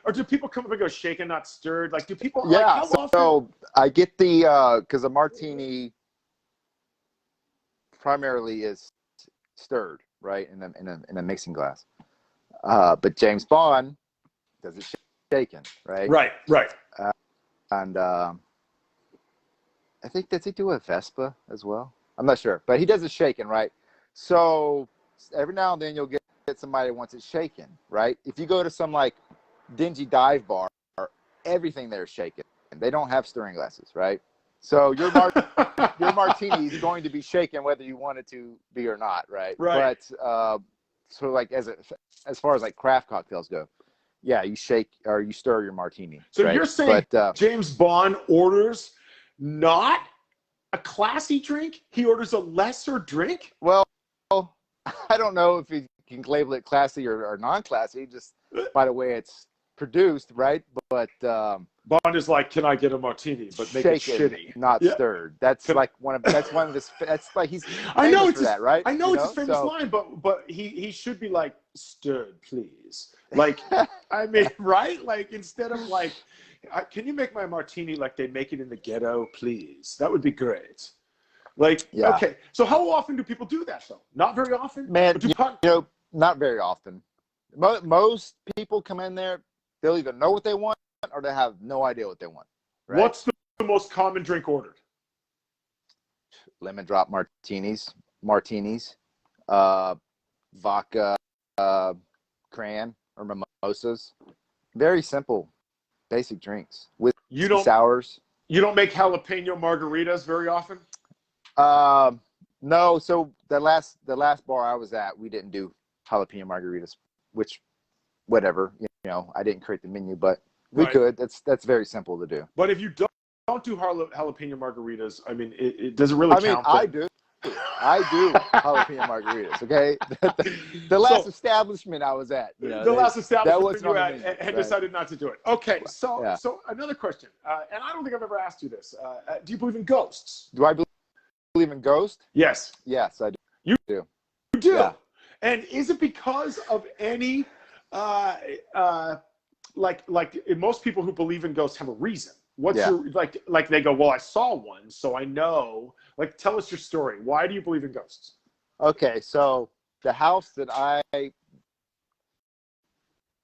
or do people come up and go, "Shaken, not stirred"? Like, do people? Yeah. Like, how often? So I get the because a martini primarily is stirred, right, in a mixing glass. But James Bond does it shaken, right? Right. And I think, does he do a Vespa as well? I'm not sure, but he does it shaken, right? So every now and then you'll get somebody that wants it shaken, right? If you go to some like dingy dive bar, everything there is shaken. They don't have stirring glasses, right? So your martini is going to be shaken whether you want it to be or not, right? Right. But so like as far as like craft cocktails go, yeah, you shake or you stir your martini. So right? you're saying but, James Bond orders not a classy drink? He orders a lesser drink? Well, I don't know if you can label it classy or non-classy, just by the way it's produced, right? But Bond is like, "Can I get a martini, but make it shitty, not stirred." That's one of his. That's like he's. I know it's for that, right? I know it's his famous line, but he should be like, "Stirred, please." Like, I mean, right? Like instead of like, "Can you make my martini like they make it in the ghetto, please?" That would be great. Like, yeah. Okay. So how often do people do that though? Not very often. Man, not very often. Most people come in there, they'll either know what they want or they have no idea what they want. Right? What's the most common drink ordered? Lemon drop martinis, vodka, cran or mimosas. Very simple, basic drinks with sours. You don't make jalapeno margaritas very often? No. So the last bar I was at, we didn't do jalapeno margaritas, which whatever, I didn't create the menu, but we Right. could. That's very simple to do. But if you don't do jalapeno margaritas, I mean, it does it really count? I do. I do jalapeno margaritas. Okay, the last establishment I was at, the last establishment you had, and right? Decided not to do it. Okay, so Yeah. so another question, and I don't think I've ever asked you this. Do you believe in ghosts? Do I believe in ghosts? Yes. Yes, I do. You do. Yeah. And is it because of any, like most people who believe in ghosts have a reason? What's your, like they go, well, I saw one, so I know. Like, tell us your story. Why do you believe in ghosts? Okay, so the house that I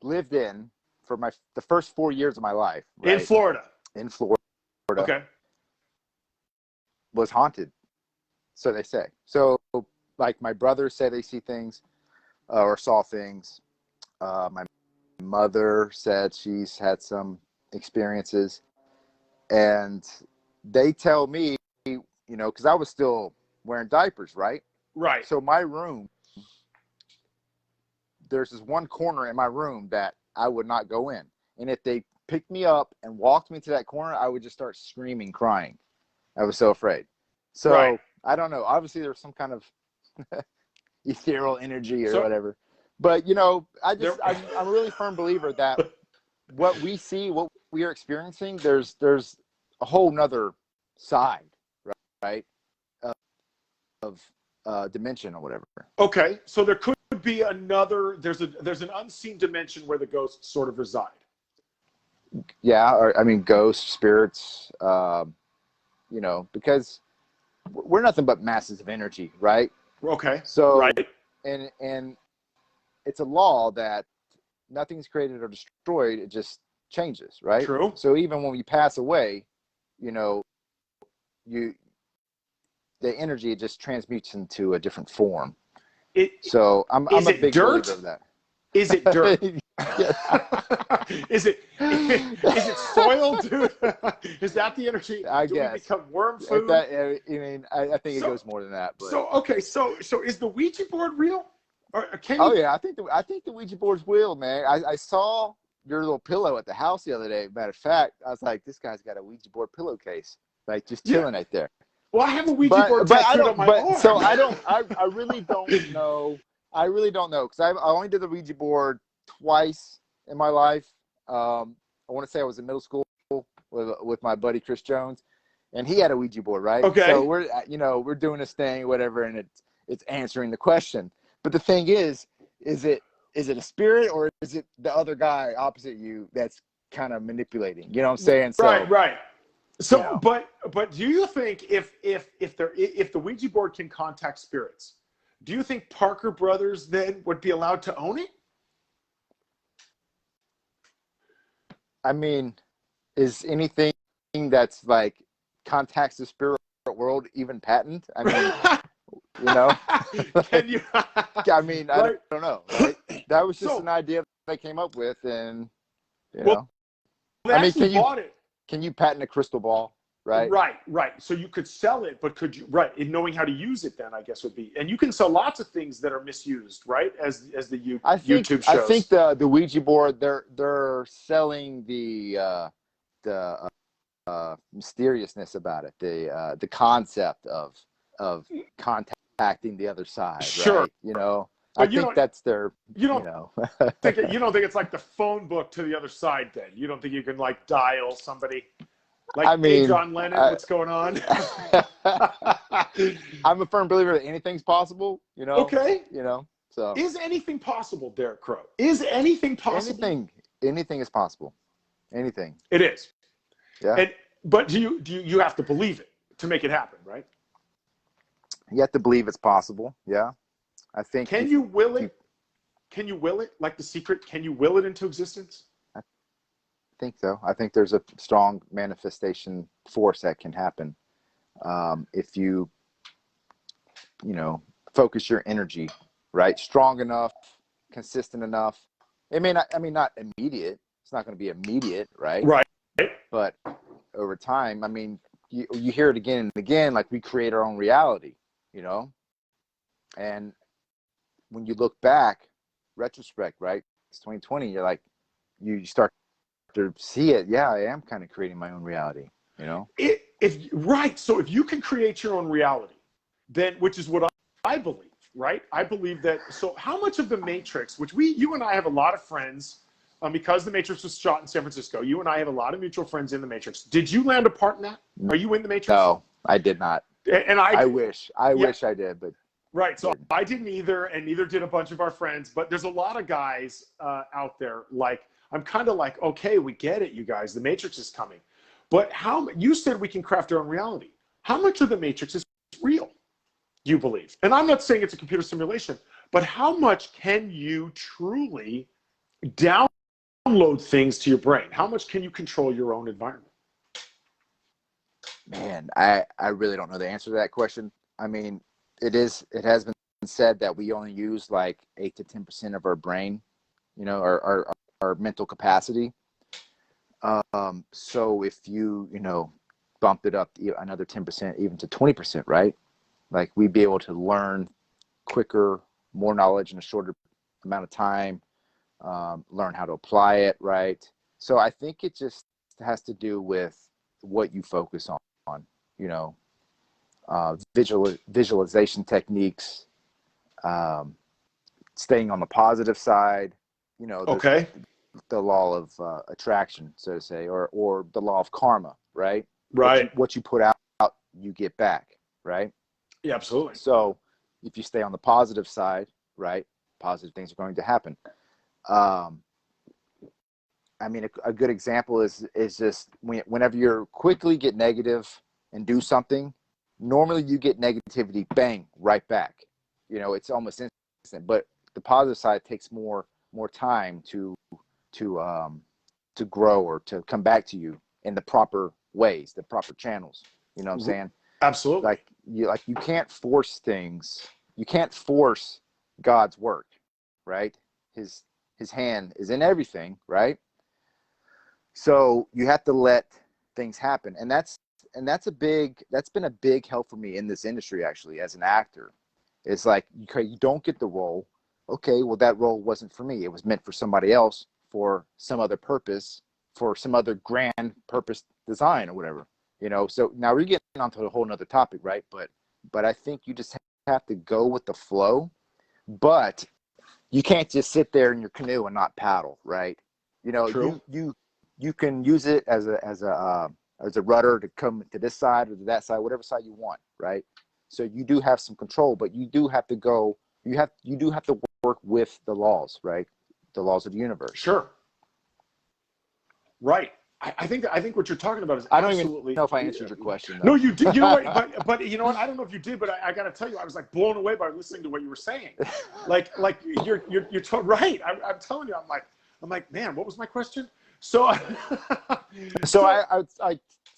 lived in for the first 4 years of my life, right? In Florida. Okay. Was haunted. So they say. So, like, my brothers say they see things or saw things. My mother said she's had some experiences. And they tell me, because I was still wearing diapers, right? Right. So my room, there's this one corner in my room that I would not go in. And if they picked me up and walked me to that corner, I would just start screaming, crying. I was so afraid. So Right. I don't know. Obviously, there's some kind of ethereal energy or whatever. But, I'm a really firm believer that what we see, what we are experiencing, there's a whole nother side, right? Of dimension or whatever. Okay, so there could be there's an unseen dimension where the ghosts sort of reside. Yeah, or I mean, ghosts, spirits, because we're nothing but masses of energy, right? Okay. So, right. And it's a law that nothing's created or destroyed; it just changes, right? True. So even when we pass away, the energy just transmutes into a different form. So I'm a big believer of that. Is it dirt? Is it soil, dude? Is that the energy? I guess. We become worm food? I think it goes more than that. But. So is the Ouija board real? Or can you... yeah, I think the Ouija board's real, man. I saw your little pillow at the house the other day. Matter of fact, I was like, this guy's got a Ouija board pillowcase, like just chilling right there. Well, I have a Ouija board tattooed on my arm. So I really don't know. I really don't know because I only did the Ouija board twice in my life. I want to say I was in middle school with my buddy Chris Jones, and he had a Ouija board, right? Okay. So we're doing this thing, whatever, and it's answering the question. But the thing is it a spirit or is it the other guy opposite you that's kind of manipulating? You know what I'm saying? Right. So, but do you think if the Ouija board can contact spirits, do you think Parker Brothers then would be allowed to own it? I mean, is anything that's like contacts the spirit world even patent? I mean, Can you? I mean, I don't know. Right? That was just an idea that I came up with, and I mean, can you patent a crystal ball? Right. So you could sell it, but could you? Right, and knowing how to use it, then I guess would be, and you can sell lots of things that are misused, right? As the YouTube shows. I think the Ouija board they're selling the mysteriousness about it, the concept of contacting the other side. Sure. Right? But I think that's their. You don't think you don't think it's like the phone book to the other side. Then you don't think you can like dial somebody. Like, hey, John Lennon, what's going on? I'm a firm believer that anything's possible, Okay. So. Is anything possible, Derek Crowe? Is anything possible? Anything is possible. Anything. It is. Yeah. But do you have to believe it to make it happen, right? You have to believe it's possible. Yeah. I think. Can you will it? Can you will it? Like The Secret, can you will it into existence? I think so. I think there's a strong manifestation force that can happen if you focus your energy, right? Strong enough, consistent enough. It may not. I mean, not immediate. It's not going to be immediate, right? Right. But over time, I mean, you hear it again and again, like we create our own reality, you know? And when you look back, retrospect, right? It's 2020, you're like, you start to see it. Yeah, I am kind of creating my own reality, you know? Right. So if you can create your own reality, then, which is what I believe, right? I believe that. So how much of the Matrix, which you and I have a lot of friends, because the Matrix was shot in San Francisco, you and I have a lot of mutual friends in the Matrix. Did you land a part in that? Are you in the Matrix? No, I did not. And I wish I did, but. Right. So I didn't either, and neither did a bunch of our friends. But there's a lot of guys out there. Like, I'm kind of like, okay, we get it, you guys. The Matrix is coming. But you said we can craft our own reality. How much of the Matrix is real, you believe? And I'm not saying it's a computer simulation, but how much can you truly download things to your brain? How much can you control your own environment? Man, I really don't know the answer to that question. I mean, it has been said that we only use like 8 to 10% of our brain, you know, our mental capacity. So if you bumped it up another 10%, even to 20%, right? Like we'd be able to learn quicker, more knowledge in a shorter amount of time, learn how to apply it, right? So I think it just has to do with what you focus on, you know, visualization techniques, staying on the positive side, you know, the law of attraction, so to say, or the law of karma, right? Right. What you put out, you get back, right? Yeah, absolutely. So if you stay on the positive side, right, positive things are going to happen. I mean, a good example is just whenever you quickly get negative and do something, normally you get negativity, bang, right back. You know, it's almost instant. But the positive side takes more time to grow or to come back to you in the proper ways, the proper channels. You know what I'm saying? Absolutely. You can't force things. You can't force God's work, right? His hand is in everything, right? So you have to let things happen, and that's been a big help for me in this industry, actually, as an actor. It's like you don't get the role. Okay, well, that role wasn't for me. It was meant for somebody else, for some other purpose, for some other grand purpose design or whatever, you know? So now we're getting onto a whole nother topic, right? But I think you just have to go with the flow, but you can't just sit there in your canoe and not paddle, right? You know, True. you can use it as a rudder to come to this side or to that side, whatever side you want, right? So you do have some control, but you do have to work with the laws, right? The laws of the universe. Sure. Right. I think what you're talking about is I don't absolutely. even know if I answered your question, though. No, you did. You know what? But you know what? I don't know if you did, but I got to tell you, I was like blown away by listening to what you were saying. Like you're right. I'm telling you, I'm like, man, what was my question? So, I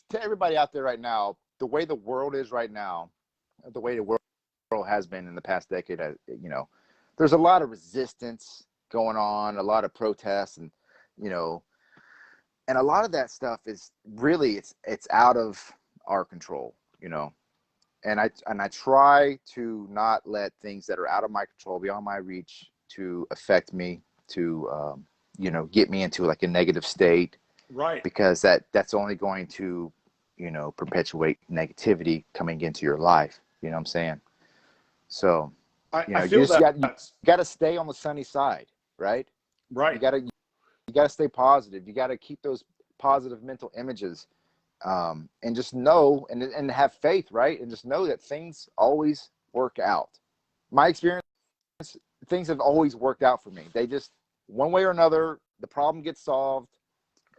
to everybody out there right now, the way the world is right now, the way the world has been in the past decade, you know, there's a lot of resistance going on, a lot of protests, and you know, and a lot of that stuff is really it's out of our control, you know. And I try to not let things that are out of my control, beyond my reach, to affect me, to you know, get me into like a negative state, right? Because that's only going to, you know, perpetuate negativity coming into your life. You know what I'm saying? So, you know, you got to stay on the sunny side, right? Right. You got to stay positive. You got to keep those positive mental images, and just know and have faith, right? And just know that things always work out. My experience, things have always worked out for me. They just, one way or another, the problem gets solved.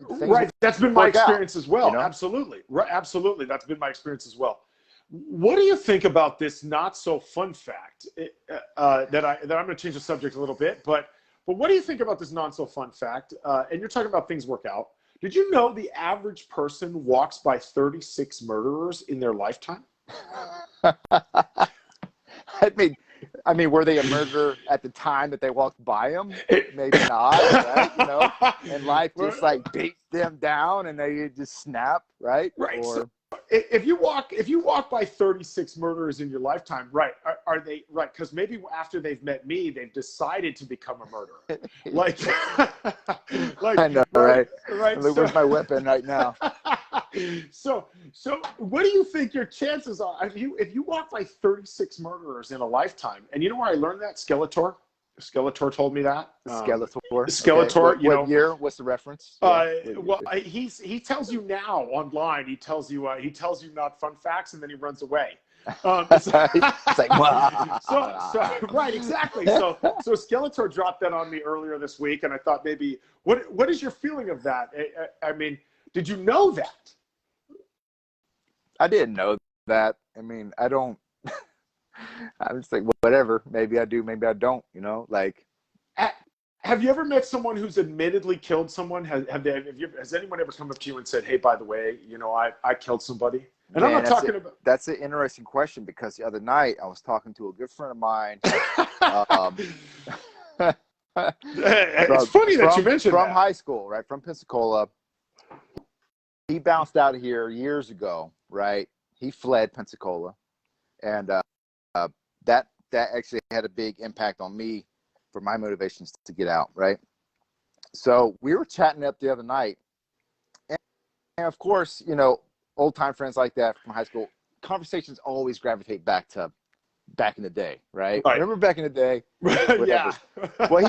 Right. That's been my experience as well. You know? Absolutely. Right. Absolutely. That's been my experience as well. What do you think about this not so fun fact that I'm going to change the subject a little bit, but what do you think about this not so fun fact? And you're talking about things work out. Did you know the average person walks by 36 murderers in their lifetime? I mean, were they a murderer at the time that they walked by them? Maybe not, right? You know, and life just like beats them down and they just snap, right? Right. Or, if you walk by 36 murderers in your lifetime, right? Are they right? Because maybe after they've met me, they've decided to become a murderer. Like, I know, right? Right. Like, where's my weapon right now? So what do you think your chances are if you walk by 36 murderers in a lifetime? And you know where I learned that? Skeletor told me that. Skeletor. Skeletor. Okay. What year? What's the reference? Well, he tells you now online. He tells you not fun facts, and then he runs away. It's like, wow. So right, exactly. So Skeletor dropped that on me earlier this week, and I thought maybe what is your feeling of that? I mean, did you know that? I didn't know that. I mean, I don't. I'm just like, whatever. Maybe I do. Maybe I don't. You know, like. Have you ever met someone who's admittedly killed someone? Has anyone ever come up to you and said, "Hey, by the way, you know, I killed somebody"? And I'm not talking about. That's an interesting question because the other night I was talking to a good friend of mine. It's funny that you mentioned from that. high school, right? From Pensacola. He bounced out of here years ago, right? He fled Pensacola, and that actually had a big impact on me for my motivations to get out, right? So we were chatting up the other night, and of course, you know, old time friends like that from high school, conversations always gravitate back to back in the day, right? Remember back in the day? Yeah. Well,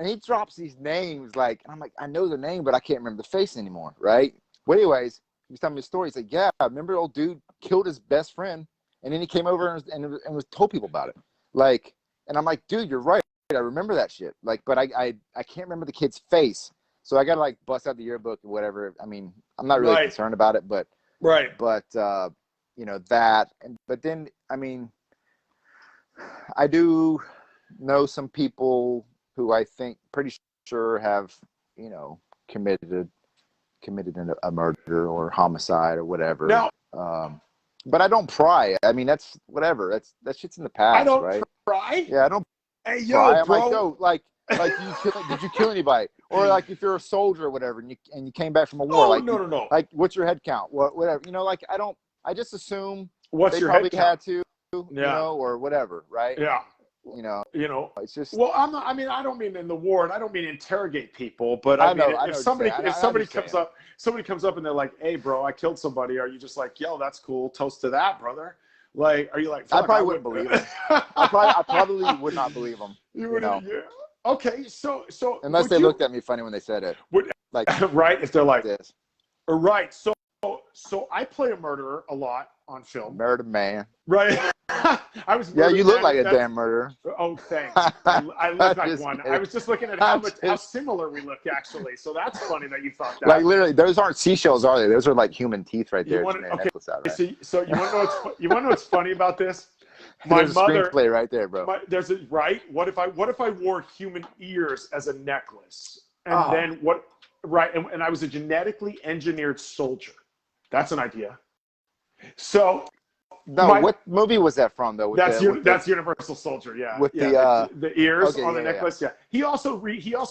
he drops these names like, and I'm like, I know the name, but I can't remember the face anymore, right? Well, anyways, he was telling me a story. He's like, yeah, I remember old dude killed his best friend, and then he came over and was told people about it. Like, and I'm like, dude, you're right. I remember that shit. Like, but I can't remember the kid's face. So I got to like bust out the yearbook or whatever. I mean, I'm not really concerned about it, but you know, but then, I mean, I do know some people who I think pretty sure have, you know, committed a murder or homicide or whatever. Now, but I don't pry. I mean, that's whatever. That shit's in the past, I don't right? pry. Yeah, I don't. Hey, yo, pry. I'm bro. like, yo, did you kill anybody? Or like, if you're a soldier or whatever, and you came back from a war, no. Like, what's your head count? Whatever, you know, like, I just assume What's they your probably head count? had to, you know, or whatever, right? Yeah. You know, it's just. Well, I mean, I don't mean in the war, and I don't mean interrogate people, but I mean, if somebody comes up and they're like, "Hey, bro, I killed somebody," are you just like, "Yo, that's cool, toast to that, brother"? Like, are you like? I probably wouldn't believe him. I probably would not believe him. You know? Yeah. Okay, so unless they looked at me funny when they said it, like right, if they're like this, right. So I play a murderer a lot on film. Murder man. Right. I was. Yeah, you look like a damn murderer. Oh, thanks. I look like one. Kidding. I was just looking at how similar we look, actually. So that's funny that you thought that. Like, literally, those aren't seashells, are they? Those are like human teeth right there. Okay. Necklace out, right? So you want to know what's funny about this? My there's mother. A screenplay right there, bro. There's a right. What if I wore human ears as a necklace? And then what? Right. And I was a genetically engineered soldier. That's an idea. So. No, what movie was that from, though? That's Universal Soldier, yeah. With the ears on the necklace, yeah. He also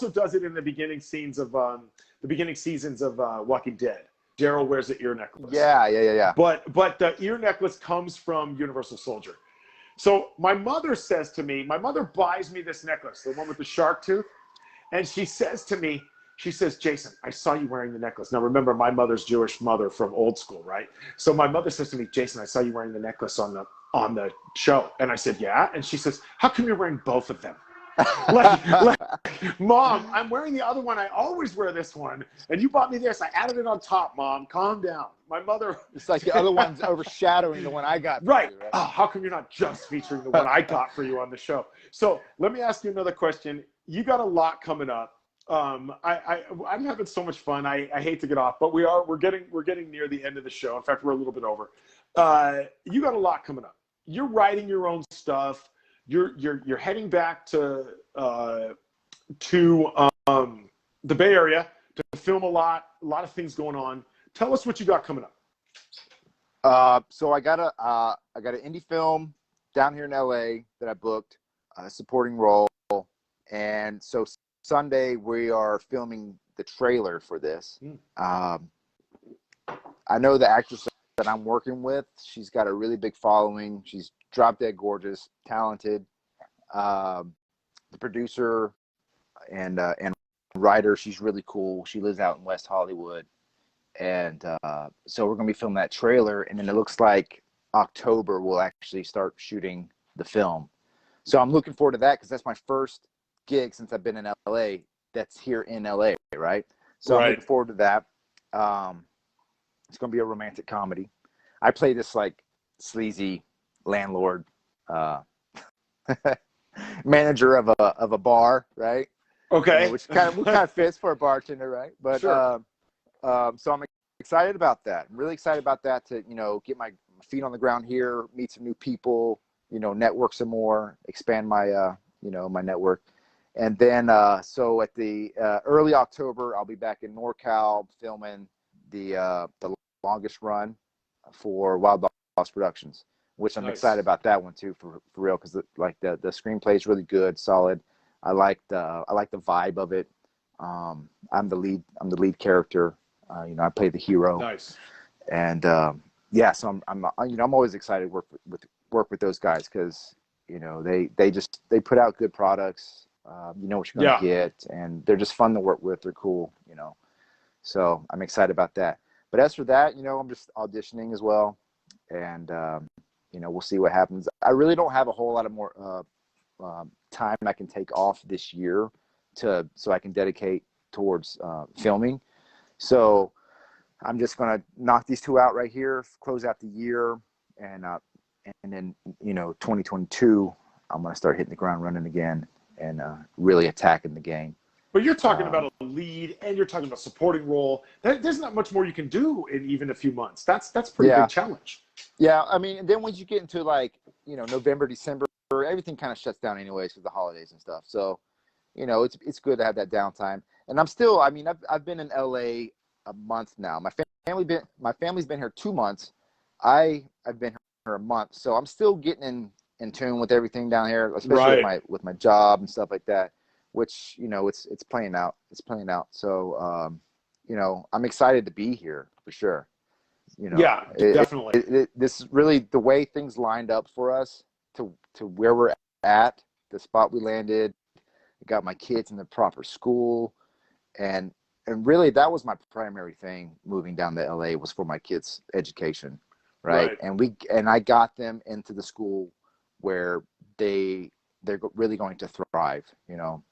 does it in the beginning seasons of Walking Dead. Daryl wears the ear necklace. Yeah. But the ear necklace comes from Universal Soldier. So my mother buys me this necklace, the one with the shark tooth, and she says to me, Jason, I saw you wearing the necklace. Now, remember, my mother's Jewish mother from old school, right? So my mother says to me, Jason, I saw you wearing the necklace on the show. And I said, yeah. And she says, how come you're wearing both of them? like, Mom, I'm wearing the other one. I always wear this one. And you bought me this. I added it on top, Mom. Calm down. My mother. It's like the other one's overshadowing the one I got. Right. You, right? Oh, how come you're not just featuring the one I got for you on the show? So let me ask you another question. You got a lot coming up. I'm having so much fun. I hate to get off, but we're getting near the end of the show. In fact, we're a little bit over. You got a lot coming up. You're writing your own stuff. You're heading back to the Bay Area to film a lot of things going on. Tell us what you got coming up. So I got an indie film down here in LA that I booked, a supporting role, and so Sunday we are filming the trailer for this. I know the actress that I'm working with, she's got a really big following. She's drop dead gorgeous, talented. The producer and writer, she's really cool. She lives out in West Hollywood. And so we're going to be filming that trailer. And then it looks like October we'll actually start shooting the film. So I'm looking forward to that because that's my first gig since I've been in LA that's here in LA, right? So I'm looking forward to that. It's going to be a romantic comedy. I play this like sleazy landlord, manager of a bar, right? Okay. You know, which kind of fits for a bartender, right? But sure. so I'm excited about that. I'm really excited about that to, you know, get my feet on the ground here, meet some new people, you know, network some more, expand my, you know, my network. And then, so at the early October, I'll be back in NorCal filming the longest run for Wild Boss Productions, which I'm excited about that one too, for real, because like the screenplay is really good, solid. I like the vibe of it. I'm the lead character. You know, I play the hero. Nice. And yeah, so I'm you know, I'm always excited to work with those guys because, you know, they put out good products. You know what you're gonna get, and they're just fun to work with. They're cool, you know. So I'm excited about that. But as for that, you know, I'm just auditioning as well, and you know, we'll see what happens. I really don't have a whole lot of more time I can take off this year so I can dedicate towards filming. So I'm just gonna knock these two out right here, close out the year, and then, you know, 2022, I'm gonna start hitting the ground running again and really attacking the game. But you're talking about a lead, and you're talking about a supporting role. There's not much more you can do in even a few months. That's a pretty big challenge. Yeah, I mean, and then once you get into like, you know, November, December, everything kind of shuts down anyways for the holidays and stuff. So, you know, it's good to have that downtime. And I'm still, I mean, I've been in LA a month now. My family's been here 2 months. I've been here a month, so I'm still getting in tune with everything down here, especially with my job and stuff like that. Which, you know, it's playing out. It's playing out. So, you know, I'm excited to be here for sure. You know, yeah, definitely. This is really the way things lined up for us to where we're at, the spot we landed. I got my kids in the proper school, and really that was my primary thing moving down to LA was for my kids' education, right? And I got them into the school where they're really going to thrive, you know.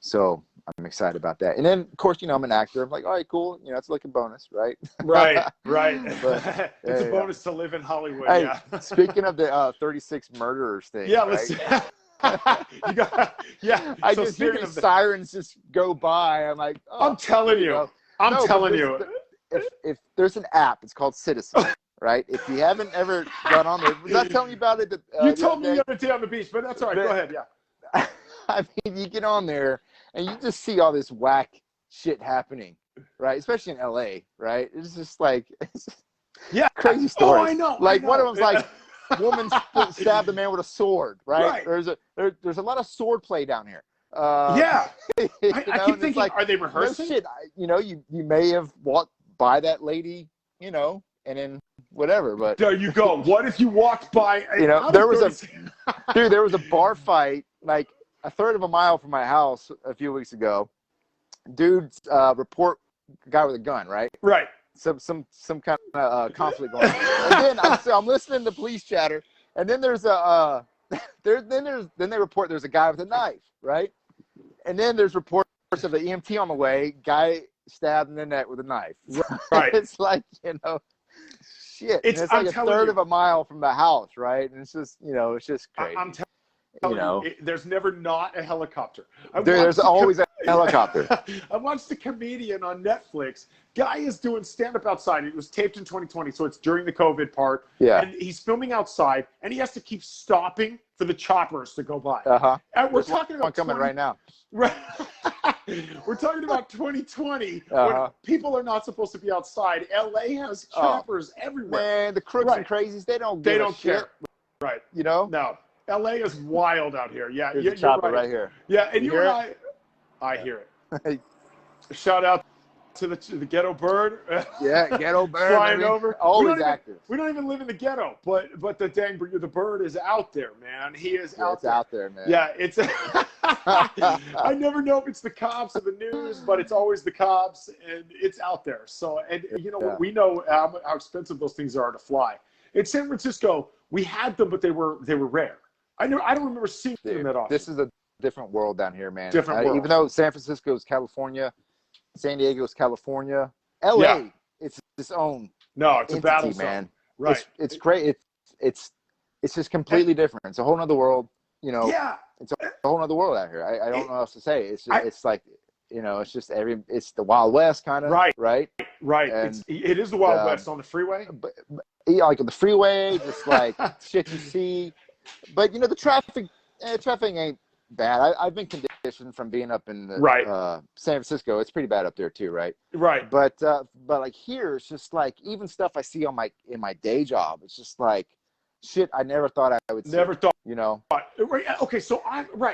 So I'm excited about that. And then, of course, you know, I'm an actor. I'm like, all right, cool. You know, it's like a bonus, right? Right. But, it's a bonus to live in Hollywood. Hey, yeah. Speaking of the 36 murderers thing. Yeah, right? I so just hear these sirens just go by. I'm like, oh, I'm telling you. know. I'm telling you. If there's an app, it's called Citizen. Right? If you haven't ever gone on there, was I telling you about it? You told me the other day on the beach, but that's all right. Go ahead. Yeah. I mean, you get on there and you just see all this whack shit happening, right? Especially in LA, right? It's just like, crazy stories. Oh, I know. Like one of them's like, woman stabbed a man with a sword, right? There's a lot of sword play down here. I keep thinking, like, are they rehearsing? No shit. You know, you may have walked by that lady, you know, and then whatever. But there you go. What if you walked by? You know, there was a bar fight like a third of a mile from my house a few weeks ago. Dude's report guy with a gun, right? Right. Some kind of conflict going on. And then I'm listening to police chatter, and then there's then they report there's a guy with a knife, right? And then there's reports of the EMT on the way, guy stabbed in the neck with a knife. Right. It's like, you know, shit. It's like a third of a mile from the house, right? And it's just, you know, it's just crazy. I'm telling you, there's never not a helicopter. There's always a helicopter. I watched The Comedian on Netflix. Guy is doing stand-up outside. It was taped in 2020, so it's during the COVID part. Yeah. And he's filming outside, and he has to keep stopping for the choppers to go by. And we're talking about coming right now. Right. We're talking about 2020 when people are not supposed to be outside. LA has choppers everywhere. Man, the crooks and crazies, they don't care. Shit. Right. You know? No. LA is wild out here. Yeah, There's a chopper right here. Yeah, and you and I hear it. Shout out to the ghetto bird. Yeah, ghetto bird. Flying over. Always active. We don't even live in the ghetto, but the bird is out there, man. He is out there. It's out there, man. Yeah, it's. I never know if it's the cops or the news, but it's always the cops, and it's out there. So, and you know what? We know how expensive those things are to fly. In San Francisco, we had them, but they were rare. I don't remember seeing them that often. This is a different world down here, man. Different world. Even though San Francisco is California, San Diego is California, LA, it's its own. No, it's entity, a battle zone. man. Right. It's great. It's just completely different. It's a whole nother world. You know. Yeah. It's a whole nother world out here. I don't know what else to say. It's just, it's like, you know, it's just it's the Wild West kind of. Right. Right. Right. And, it is the Wild West on the freeway. But yeah, like on the freeway, just like shit you see. But you know, the traffic ain't bad. I've been conditioned from being up in the San Francisco. It's pretty bad up there too, right? Right. But like here, it's just like even stuff I see on in my day job. It's just like shit I never thought I would see. Never thought. You know. Right. Okay. So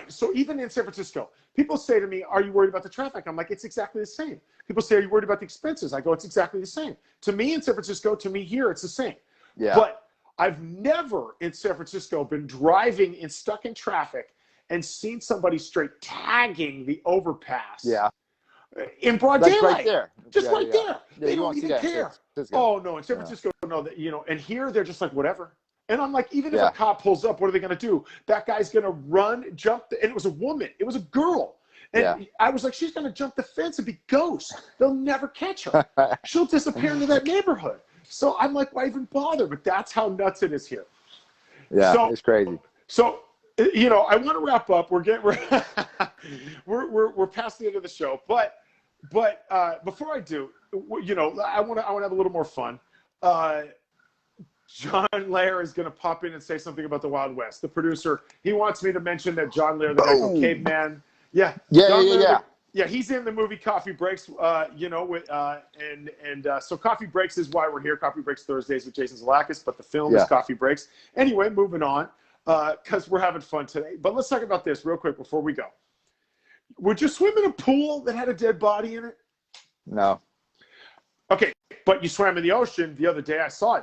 So even in San Francisco, people say to me, "Are you worried about the traffic?" I'm like, "It's exactly the same." People say, "Are you worried about the expenses?" I go, "It's exactly the same." To me in San Francisco, to me here, it's the same. Yeah. But I've never in San Francisco been driving and stuck in traffic and seen somebody straight tagging the overpass. Yeah. In broad daylight. Right there. Just right there. Yeah, They don't even care. Oh no, in San Francisco, no, you know, and here they're just like whatever. And I'm like, even if a cop pulls up, what are they going to do? That guy's going to run, jump, and it was a woman. It was a girl. And I was like, she's going to jump the fence and be ghost. They'll never catch her. She'll disappear into that neighborhood. So I'm like, why even bother? But that's how nuts it is here. Yeah, so, it's crazy. So, you know, I want to wrap up. We're past the end of the show. But before I do, you know, I want to have a little more fun. John Lair is going to pop in and say something about the Wild West. The producer, he wants me to mention that John Lair, the guy from Caveman. Yeah. Yeah, he's in the movie Coffee Breaks, you know, with, so Coffee Breaks is why we're here. Coffee Breaks Thursdays with Jason Zalakis, but the film is Coffee Breaks. Anyway, moving on, because we're having fun today. But let's talk about this real quick before we go. Would you swim in a pool that had a dead body in it? No. Okay, but you swam in the ocean the other day. I saw you.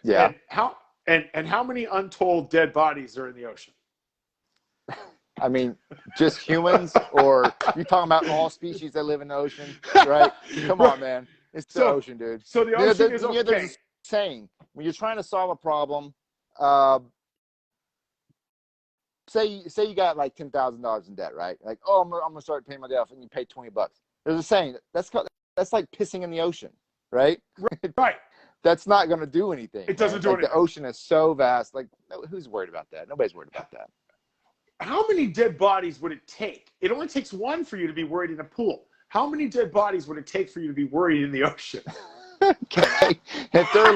Yeah. And how many untold dead bodies are in the ocean? I mean, just humans, or you talking about all species that live in the ocean, right? Come on, man. It's the ocean, dude. So the ocean is okay. There's a saying, when you're trying to solve a problem, say you got like $10,000 in debt, right? Like, oh, I'm gonna start paying my debt off, and you pay $20. There's a saying that's like pissing in the ocean, right? Right. That's not going to do anything. It doesn't do anything. The ocean is so vast. Like, who's worried about that? Nobody's worried about that. How many dead bodies would it take? It only takes one for you to be worried in a pool. How many dead bodies would it take for you to be worried in the ocean? Okay. If they're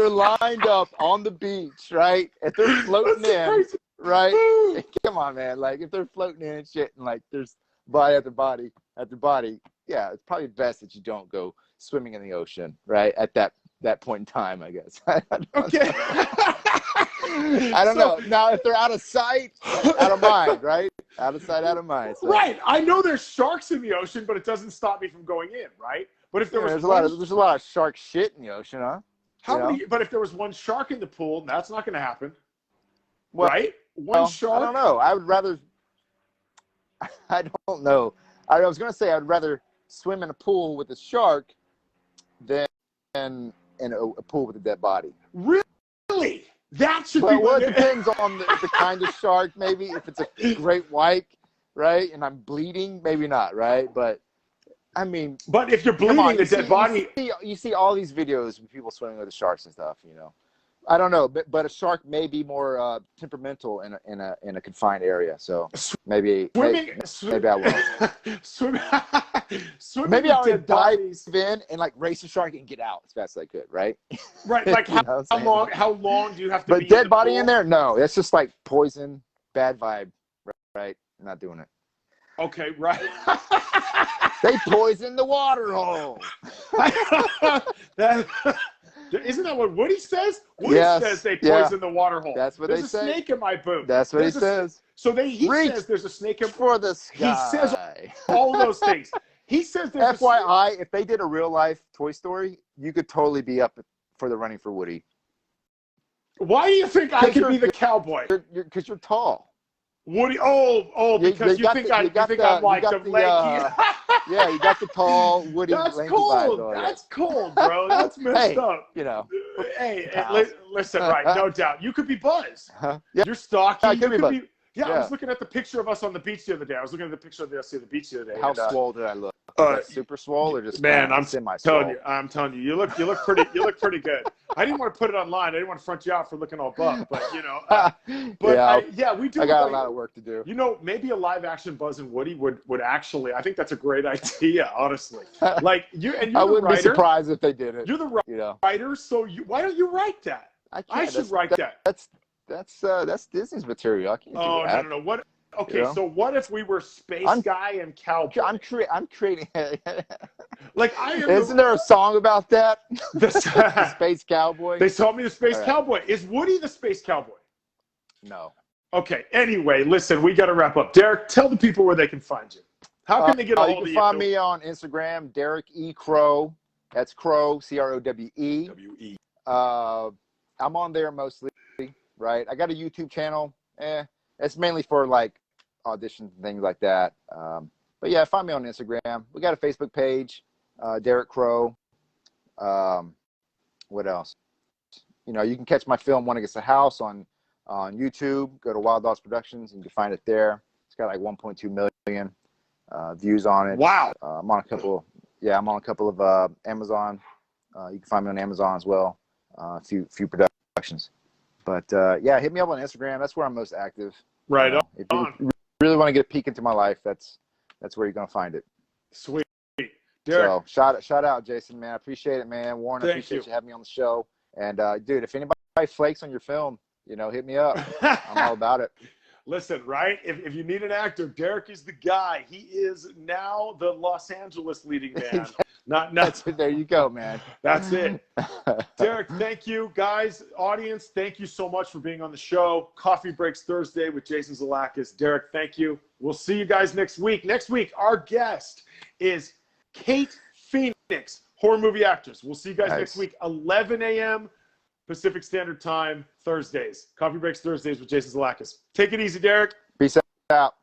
lined up on the beach, right? If they're floating in, right? Come on, man. Like, if they're floating in and shit, and like there's body after body after body, yeah, it's probably best that you don't go swimming in the ocean, right? At that point in time, I guess. Okay. I don't know. Now, if they're out of sight, out of mind, right? Out of sight, out of mind. So. Right. I know there's sharks in the ocean, but it doesn't stop me from going in, right? But if there's a lot of shark shit in the ocetion, huh? But if there was one shark in the pool, that's not going to happen, right? One shark. I don't know. I would rather. I don't know. I was going to say I'd rather swim in a pool with a shark than in a pool with a dead body. Really? That should be. Well, it depends on the kind of shark. Maybe if it's a great white, right, and I'm bleeding, maybe not, right? But I mean, but if you're bleeding, the dead body. You see all these videos of people swimming with the sharks and stuff. You know, I don't know, but a shark may be more temperamental in a confined area. So maybe I will. Maybe I would dive in and like race the shark and get out as fast as I could, right? Right. Like how long do you have to? But dead body in there? No, that's just like poison, bad vibe, right? Not doing it. Okay, right. They poison the water hole. Isn't that what Woody says? Woody says they poison the water hole. That's what There's they say. There's a snake in my boot. That's what he says. So he Reach says there's a snake in for the sky. He says all those things. He says there's FYI, if they did a real life Toy Story, you could totally be up for the running for Woody. Why do you think I could be the cowboy? Because you're tall. Woody, because you think I'm like the lanky. Yeah, you got the tall, Woody. That's lanky cold. vibe. That's cold, bro. That's messed up. You know. Hey, listen, right? No doubt. You could be Buzz. Yeah. You're stocky. Yeah, I you could be Buzz. Yeah, I was looking at the picture of us on the beach the other day. I was looking at the picture of us on the beach the other day. How swole did I look? Super swole or just I'm semi-swole? I'm telling you, you look pretty. You look pretty good. I didn't want to put it online. I didn't want to front you out for looking all buff, but you know. We do. I got a lot of work to do. You know, maybe a live action Buzz and Woody would actually. I think that's a great idea, honestly. Like you're I wouldn't writer. be surprised if they did it. You're the writer, so why don't you write that? I should write that. That's Disney's material. I can't do that. No. What? Okay, so what if we were Space Guy and Cowboy? I'm creating. Like I am. Isn't there a song about that? The Space Cowboy. They told me the Space Cowboy. Is Woody the Space Cowboy? No. Okay. Anyway, listen, we got to wrap up. Derek, tell the people where they can find you. How can they get a hold of you? You can find me on Instagram, Derek E. Crowe. That's Crowe, Crowe. I'm on there mostly, right? I got a YouTube channel. It's mainly for like auditions and things like that. But yeah, find me on Instagram. We got a Facebook page, Derek Crowe. What else? You know, you can catch my film One Against the House on YouTube. Go to Wild Dogs Productions and you can find it there. It's got like 1.2 million views on it. Wow. I'm on a couple of Amazon. You can find me on Amazon as well. A few productions. But yeah, hit me up on Instagram. That's where I'm most active. Right If you really want to get a peek into my life, that's where you're gonna find it. Sweet. Derek. So shout out, Jason, man. I appreciate it, man. Warren, I appreciate you having me on the show. And dude, if anybody flakes on your film, you know, hit me up. I'm all about it. Listen, right? If you need an actor, Derek is the guy. He is now the Los Angeles leading man. There you go, man. That's it. Derek, thank you. Guys, audience, thank you so much for being on the show. Coffee Breaks Thursday with Jason Zalakis. Derek, thank you. We'll see you guys next week. Next week, our guest is Kate Phoenix, horror movie actress. We'll see you guys next week, 11 a.m. Pacific Standard Time, Thursdays. Coffee Breaks Thursdays with Jason Zalakis. Take it easy, Derek. Peace out.